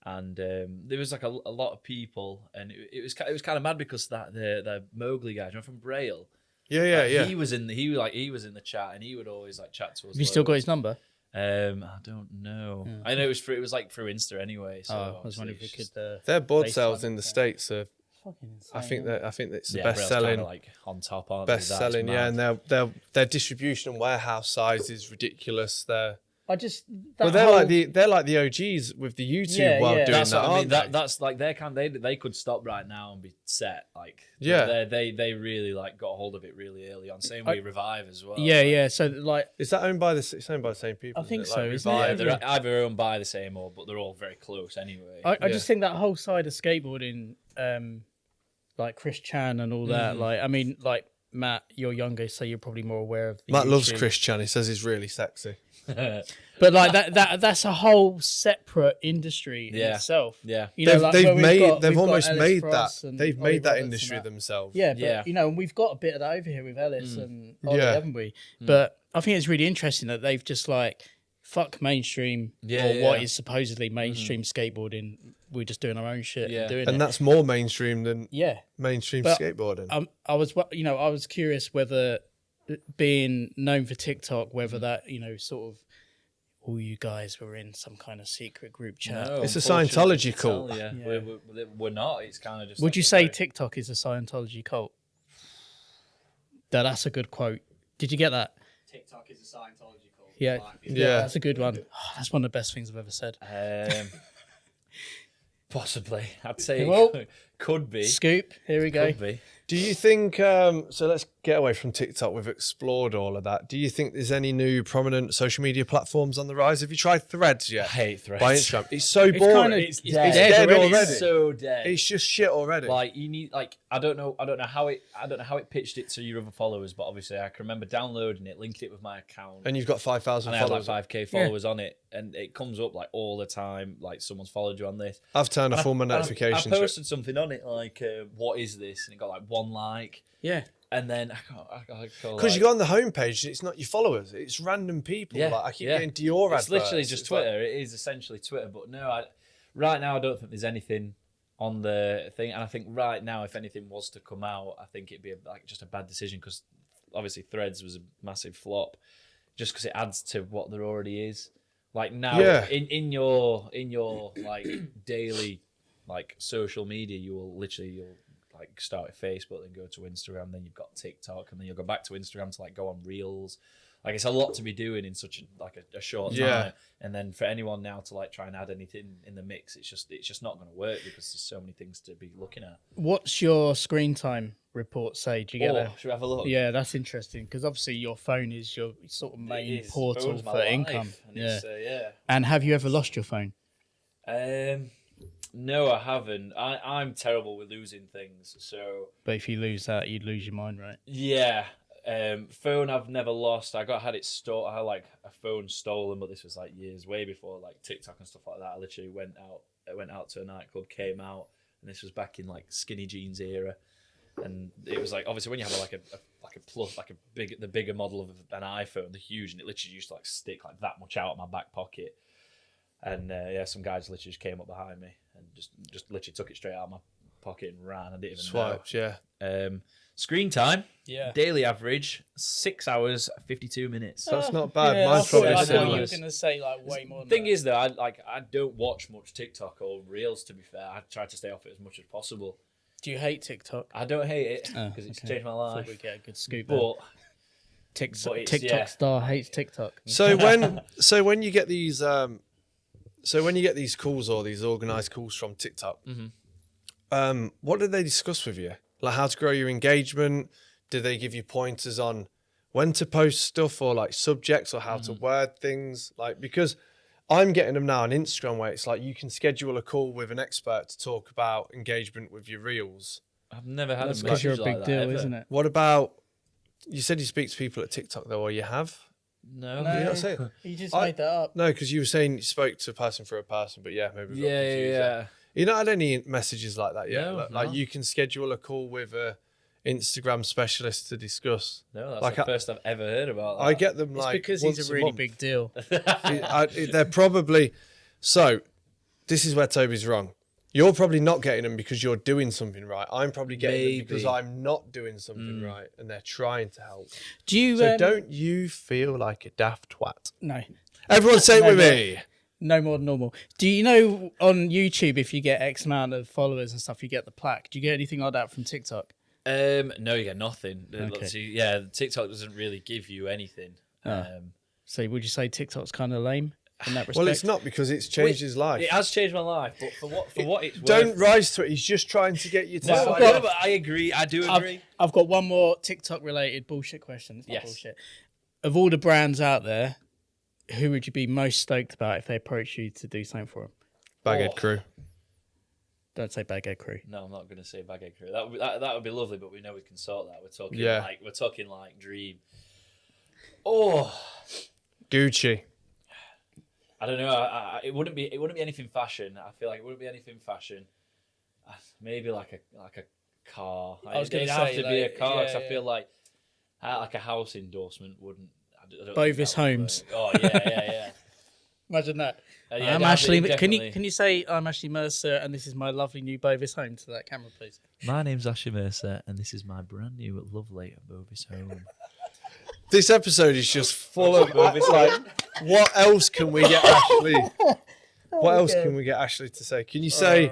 And there was like a lot of people, and it was kind of mad because that the Mowgli guy, you know, from Braille. Yeah. He was in the chat, and he would always like chat to us. Have you still got his number? I don't know. Yeah. I know it was like through Insta anyway. So I was wondering if we could. Their board FaceTime sales in the it. States are. Fucking insane, I think it's the Braille's best selling. kinda like on top, aren't they? Best selling, yeah, and their distribution and warehouse size is ridiculous. They're like the OGs with the YouTube while doing that's that. what I mean. Aren't they? That's like they could stop right now and be set. Like they really like got hold of it really early on. Same with Revive as well. Yeah. So like, Is that owned by the same people? I think isn't it? so, Like isn't it? Revive. They're either owned by the same but they're all very close anyway. I just think that whole side of skateboarding, like Chris Chan and all that. Like, I mean, like Matt, you're younger, so you're probably more aware of. Matt loves YouTube. Chris Chan. He says he's really sexy. But like that's a whole separate industry in itself. Yeah. You know, They've almost made that. They've made that industry themselves. Yeah, but you know, and we've got a bit of that over here with Ellis and Ollie, Yeah. haven't we? But I think it's really interesting that they've just like fuck mainstream what is supposedly mainstream skateboarding. We're just doing our own shit and doing it. And that's more mainstream than mainstream But, skateboarding. I was curious whether being known for TikTok, whether that sort of all you guys were in some kind of secret group chat. No, It's a Scientology cult. Yeah. We're not. It's kind of just. Would like you say TikTok is a Scientology cult? That's a good quote. Did you get that? TikTok is a Scientology cult. Yeah, Yeah. that's a good one. Oh, that's one of the best things I've ever said. Possibly, I'd say Well, it could be. Scoop. Here we go. Could be. Do you think, so let's get away from TikTok, we've explored all of that. Do you think there's any new prominent social media platforms on the rise? Have you tried Threads yet? I hate Threads. By Instagram. It's so boring. It's dead already. It's so dead. It's just shit already. Like you need I don't know how it pitched it to your other followers, but obviously I can remember downloading it, linking it with my account, And you've got 5,000 and I had followers. like 5k followers on it, and it comes up like all the time, like someone's followed you on this. I've turned off all my And I notifications. posted something on it like, what is this? And it got like 1 like. Yeah. And then I can't Because you go on the homepage and it's not your followers, it's random people. Yeah, Like I keep getting Dior adverts. It's literally just It's Twitter. like- It is essentially Twitter. But no, right now I don't think there's anything on the thing. And I think right now, if anything was to come out, I think it'd be just a bad decision because obviously Threads was a massive flop just because it adds to what there already is. Like now, in your like daily like social media, you'll like start at Facebook, then go to Instagram, then you've got TikTok, and then you'll go back to Instagram to like go on Reels. Like it's a lot to be doing in such a short time. And then for anyone now to like try and add anything in the mix, it's just not going to work because there's so many things to be looking at. What's your screen time report say? Do you get that? Should we have a look? Yeah, that's interesting because obviously your phone is your sort of main portal Phone's my for life, income. and it's, And have you ever lost your phone? No, I haven't. I'm terrible with losing things. So, But if you lose that, you'd lose your mind, right? yeah. Phone I've never lost. I had it stolen. I had like a phone stolen, but this was like years way before like TikTok and stuff like that. I literally went out to a nightclub, came out, and this was back in like skinny jeans era. And it was like obviously when you have the bigger model of an iPhone, the huge, and it literally used to like stick like that much out of my back pocket. And some guys literally just came up behind me and just literally took it straight out of my pocket and ran. I didn't even Swiped, know. Screen time, daily average 6 hours 52 minutes. That's not bad. Yeah, Mine's probably I thought you similar. were going to say like way more. Thing is though, I don't watch much TikTok or Reels. To be fair, I try to stay off it as much as possible. Do you hate TikTok? I don't hate it because it's changed my Thought life. we get a good scoop. But TikTok star hates TikTok. So when you get these calls or these organized calls from TikTok, what did they discuss with you? Like how to grow your engagement? Did they give you pointers on when to post stuff or like subjects or how to word things? Like, because I'm getting them now on Instagram where it's like you can schedule a call with an expert to talk about engagement with your reels. I've never had That's a because you're a message big like deal, that, ever. isn't it? What about, you said you speak to people at TikTok though, or you have? No. Did you not say it? You just I- made that up. No, because you were saying you spoke to a person for a person, but yeah, maybe we got confused there. Yeah. You not had any messages like that yet? No, like no. you can schedule a call with a Instagram specialist to discuss. No, that's Like the first I've ever heard about that. I get them It's like because once he's a really month. big deal. They're probably so. this is where Toby's wrong. You're probably not getting them because you're doing something right. I'm probably getting them because I'm not doing something right, and they're trying to help. Do you? So don't you feel like a daft twat? No. Everyone say it with me. No more than normal. Do you know on YouTube if you get X amount of followers and stuff, you get the plaque? Do you get anything like that from TikTok? No, you get nothing. Okay. So, yeah, TikTok doesn't really give you anything. So would you say TikTok's kind of lame in that respect? Well, it's not because it's changed his life. It has changed my life, but for what it's Don't worth, rise to it. He's just trying to get you to. No, sign no, up. but I agree. I do agree. I've got one more TikTok related bullshit question. It's not Yes. bullshit. Of all the brands out there, who would you be most stoked about if they approached you to do something for them? Baghead Crew. Don't say Baghead Crew. No, I'm not going to say Baghead Crew. That would be lovely, but we know we can sort that. We're talking like dream. Oh, Gucci. I don't know. It wouldn't be anything fashion. I feel like it wouldn't be anything fashion. Maybe like a car. I was gonna It'd have say, to be a like, car because yeah, I feel like a house endorsement wouldn't. I don't Bovis think that would Homes. work. Oh yeah. Imagine that. Yeah, I'm that'd Ashley. be Can definitely- you say I'm Ashley Mercer and this is my lovely new Bovis home to that camera, please? My name's Ashley Mercer, and this is my brand new lovely Bovis home. This episode is just full of like, what else can we get Ashley? What else can we get Ashley to say? Can you say,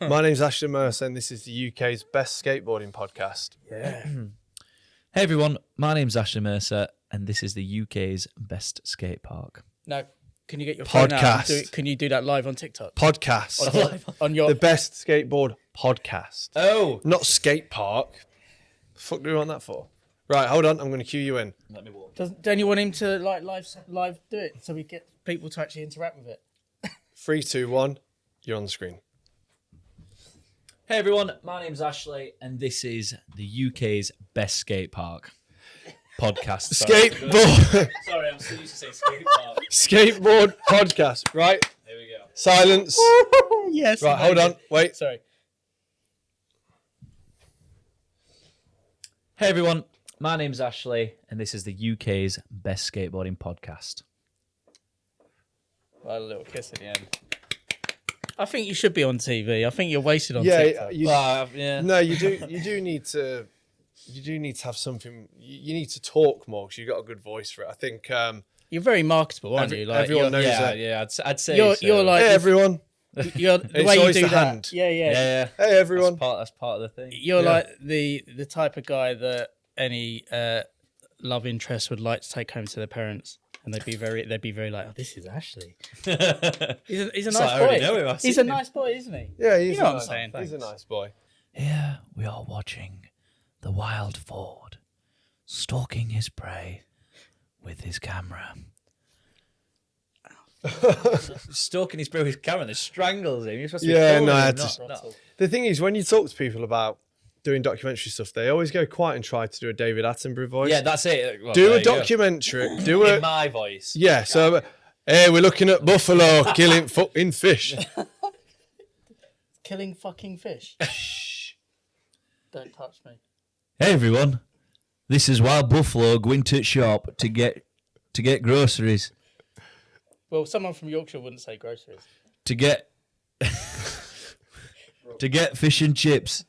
my name's Ashley Mercer and this is the UK's best skateboarding podcast? Yeah. Hey everyone, my name's Ashley Mercer, and this is the UK's best skate park. No. Can you get your phone out and Podcast. can you do that live on TikTok? Podcast. On your The best skateboard podcast. Oh, Not skate park. The fuck do we want that for? Right, hold on. I'm going to cue you in. let me walk. Don't you want him to like live do it so we get people to actually interact with it? 3, 2, 1. You're on the screen. Hey everyone, my name's Ashley, and this is the UK's best skate park podcast. Sorry. Skateboard. Sorry, I'm still used to saying skate park. Skateboard podcast. Right. There we go. Silence. Yes. Right, hold on. Wait. Sorry. Hey everyone, my name's Ashley, and this is the UK's best skateboarding podcast. Well, a little kiss at the end. I think you should be on TV. I think you're wasted on Yeah, TikTok. Yeah. No, you do need to have something. You need to talk more because you've got a good voice for it. I think You're very marketable, aren't you? Like everyone knows Yeah, that. yeah, I'd say You're so. like Hey everyone. you're the It's way you always do the that. hand. Yeah. Yeah. Hey everyone. That's part of the thing. You're Yeah. like the type of guy that any love interest would like to take home to their parents, and they'd be very like, oh, this is Ashley. He's a It's nice like, I already boy. know him, I've He's seen a him. nice boy, isn't he? Yeah, he's You know what I'm nice. saying, He's a thanks. nice boy. Here we are watching the wild Forde stalking his prey with his camera. Stalking his prey with his camera, that strangles him. You're supposed to be Yeah, filming no, I him, had not- The thing is, when you talk to people about doing documentary stuff, they always go quiet and try to do a David Attenborough voice. Yeah, that's it. Well, do there a you go. documentary. Do In a my voice. yeah. So, hey, we're looking at buffalo killing fucking fish. Killing fucking fish. Don't touch me. Hey everyone, this is Wild Buffalo going to the shop to get groceries. Well, someone from Yorkshire wouldn't say groceries. To get fish and chips.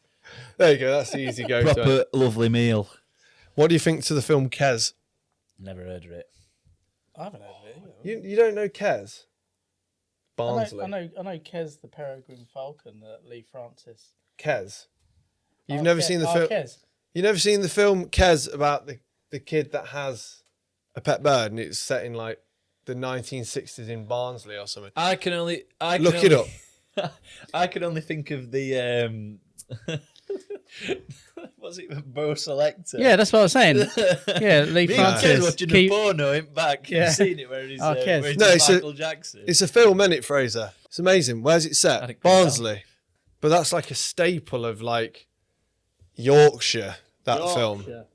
There you go. That's the easy go. To Proper lovely meal. what do you think to the film Kes? Never heard of it. I haven't heard of it. You don't know Kes? Barnsley. I know Kez the Peregrine Falcon that Lee Francis. Kes. You've never seen the film. Kez. You've never seen the film Kes about the kid that has a pet bird, and it's set in like the 1960s in Barnsley or something. I can only Look it up. I can only think of the what's it, Bo Selector? Yeah, that's what I was saying. Yeah, Lee Me and Francis. Ken watching Keep- a porno in back. Yeah. You've seen it where he's, Oh, Kes. where he's No, it's Michael Jackson. It's a film, isn't it, Fraser? It's amazing. Where's it I set? didn't couldn't Barnsley. But that's like a staple of like Yorkshire, that film. Yorkshire.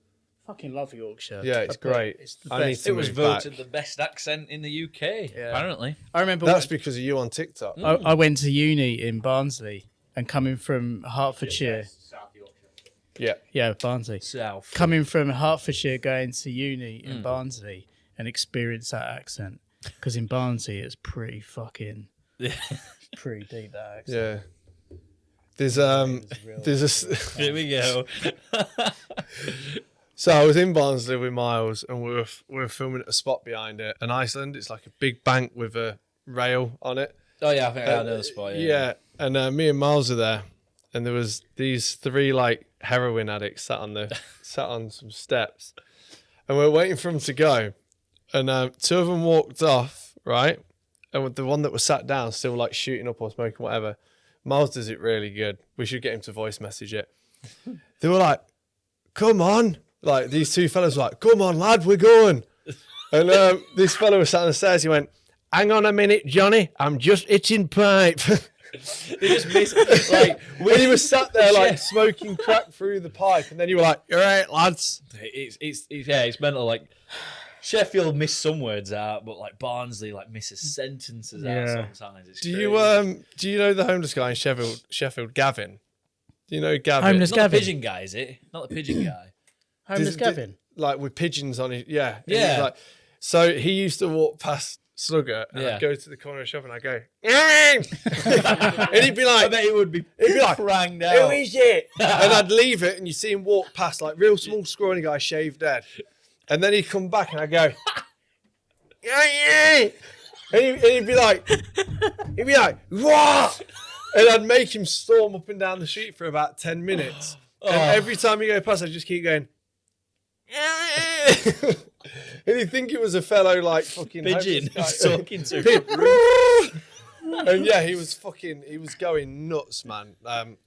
Fucking love Yorkshire. Yeah, it's But great. It's the I need best. to It was move voted back. the best accent in the UK. Yeah. Apparently. I remember That's because of you on TikTok. I went to uni in Barnsley and coming from Hertfordshire. South Yorkshire. Yeah. Yeah, Barnsley. South. Coming from Hertfordshire going to uni in Barnsley and experience that accent. Because in Barnsley, it's pretty fucking Pretty deep, that accent. Yeah. There's a Here we go. So I was in Barnsley with Miles, and we were filming at a spot behind it. And Iceland, it's like a big bank with a rail on it. Oh yeah, I think I know the spot. Yeah. And me and Miles are there, and there was these 3 like heroin addicts sat on some steps, and we're waiting for them to go. And 2 of them walked off, right? And the one that was sat down, still like shooting up or smoking, whatever. Miles does it really good. We should get him to voice message it. They were like, "Come on!" Like these 2 fellas were like, "Come on, lad, we're going." And this fella was sat on the stairs. He went, "Hang on a minute, Johnny. I'm just itching pipe." They just missed, like When he was sat there like smoking crack through the pipe, and then you were like, "You're right, lads." It's mental. Like Sheffield miss some words out, but like Barnsley like misses sentences out sometimes. It's Do crazy. you know the homeless guy in Sheffield, Gavin? Do you know Gavin? Homeless Not Gavin. the pigeon guy, is it? Not the pigeon guy. Homeless Gavin. Like with pigeons on his, yeah. And Yeah. he's like, so he used to walk past Slugger, and Yeah. I'd go to the corner of the shop, and I'd go, and he'd be I like, bet it would be like, pranged "Who out. is it?" And I'd leave it, and you see him walk past, like real small, scrawny guy, shaved head, and then he'd come back, and I'd go, yeah. And he'd be like, "What?" And I'd make him storm up and down the street for about 10 minutes. And every time you go past, I'd just keep going, and he'd think it was a fellow like fucking Pigeon homeless guy. talking to him. And yeah, he was going nuts, man. Imagine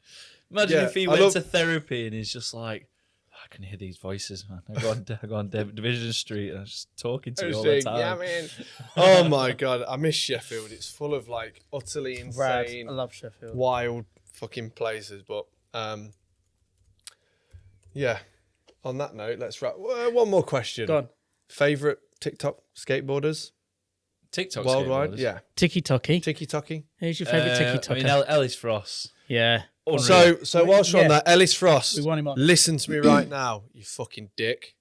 Yeah, if he I went love- to therapy and he's just like, I can hear these voices, man. I go on Division Street and I'm just talking to you all the time. Yeah, man. Oh my god, I miss Sheffield. It's full of like utterly Rad. insane, I love Sheffield. wild fucking places. But yeah. On that note, let's wrap. One more question. Go on. Favorite TikTok skateboarders TikTok worldwide? skateboarders. Yeah, Tiki Toki. Tiki Toki. Who's your favourite Tiki I Toki? mean, Ellis Frost. Yeah. Unreal. So whilst we're on that, Ellis Frost, We want him on. listen to me right now, you fucking dick.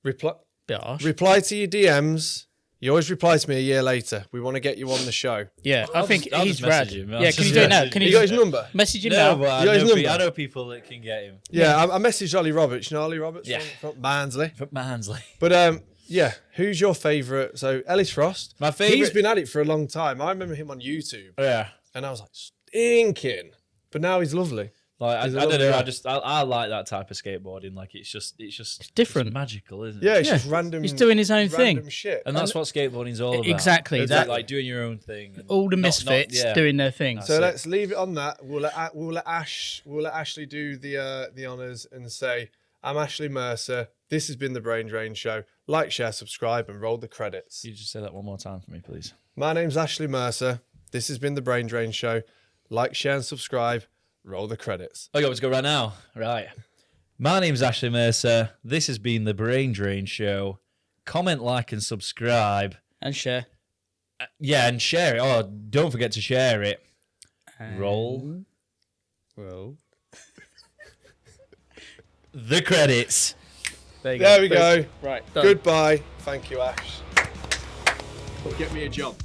Bit harsh. Reply to your DMs. You always reply to me a year later. We want to get you on the show. Yeah, I think I'll he's just rad. message him. Yeah, can you do it now? Can You you got his number? message him No, now? but You got his number? I know people that can get him. Yeah, I messaged Ollie Roberts. You know Ollie Roberts Yeah. from Barnsley. From Barnsley. But yeah, who's your favourite? So Ellis Frost. My favourite. He's been at it for a long time. I remember him on YouTube, Yeah. and I was like, stinking. But now he's lovely. Like He's a I don't lovely know. guy. I like that type of skateboarding. Like it's different. It's magical, isn't it? Yeah, it's Yeah. just random. He's doing his own random thing. shit. And that's what skateboarding's all about. Exactly, It's that- like doing your own thing. and All the not- misfits yeah. doing their thing. So That's it. let's leave it on that. We'll let Ashley do the honours and say, I'm Ashley Mercer. This has been the Brain Drain Show. Like, share, subscribe, and roll the credits. You just say that one more time for me, please. My name's Ashley Mercer. This has been the Brain Drain Show. Like, share, and subscribe. Roll the credits. Oh, you want me to go right now? Right. My name's Ashley Mercer. This has been the Brain Drain Show. Comment, like, and subscribe. And share. Yeah, and share it. Oh, don't forget to share it. Roll the credits. There we go. Right. Done. Goodbye. Thank you, Ash. Get me a job.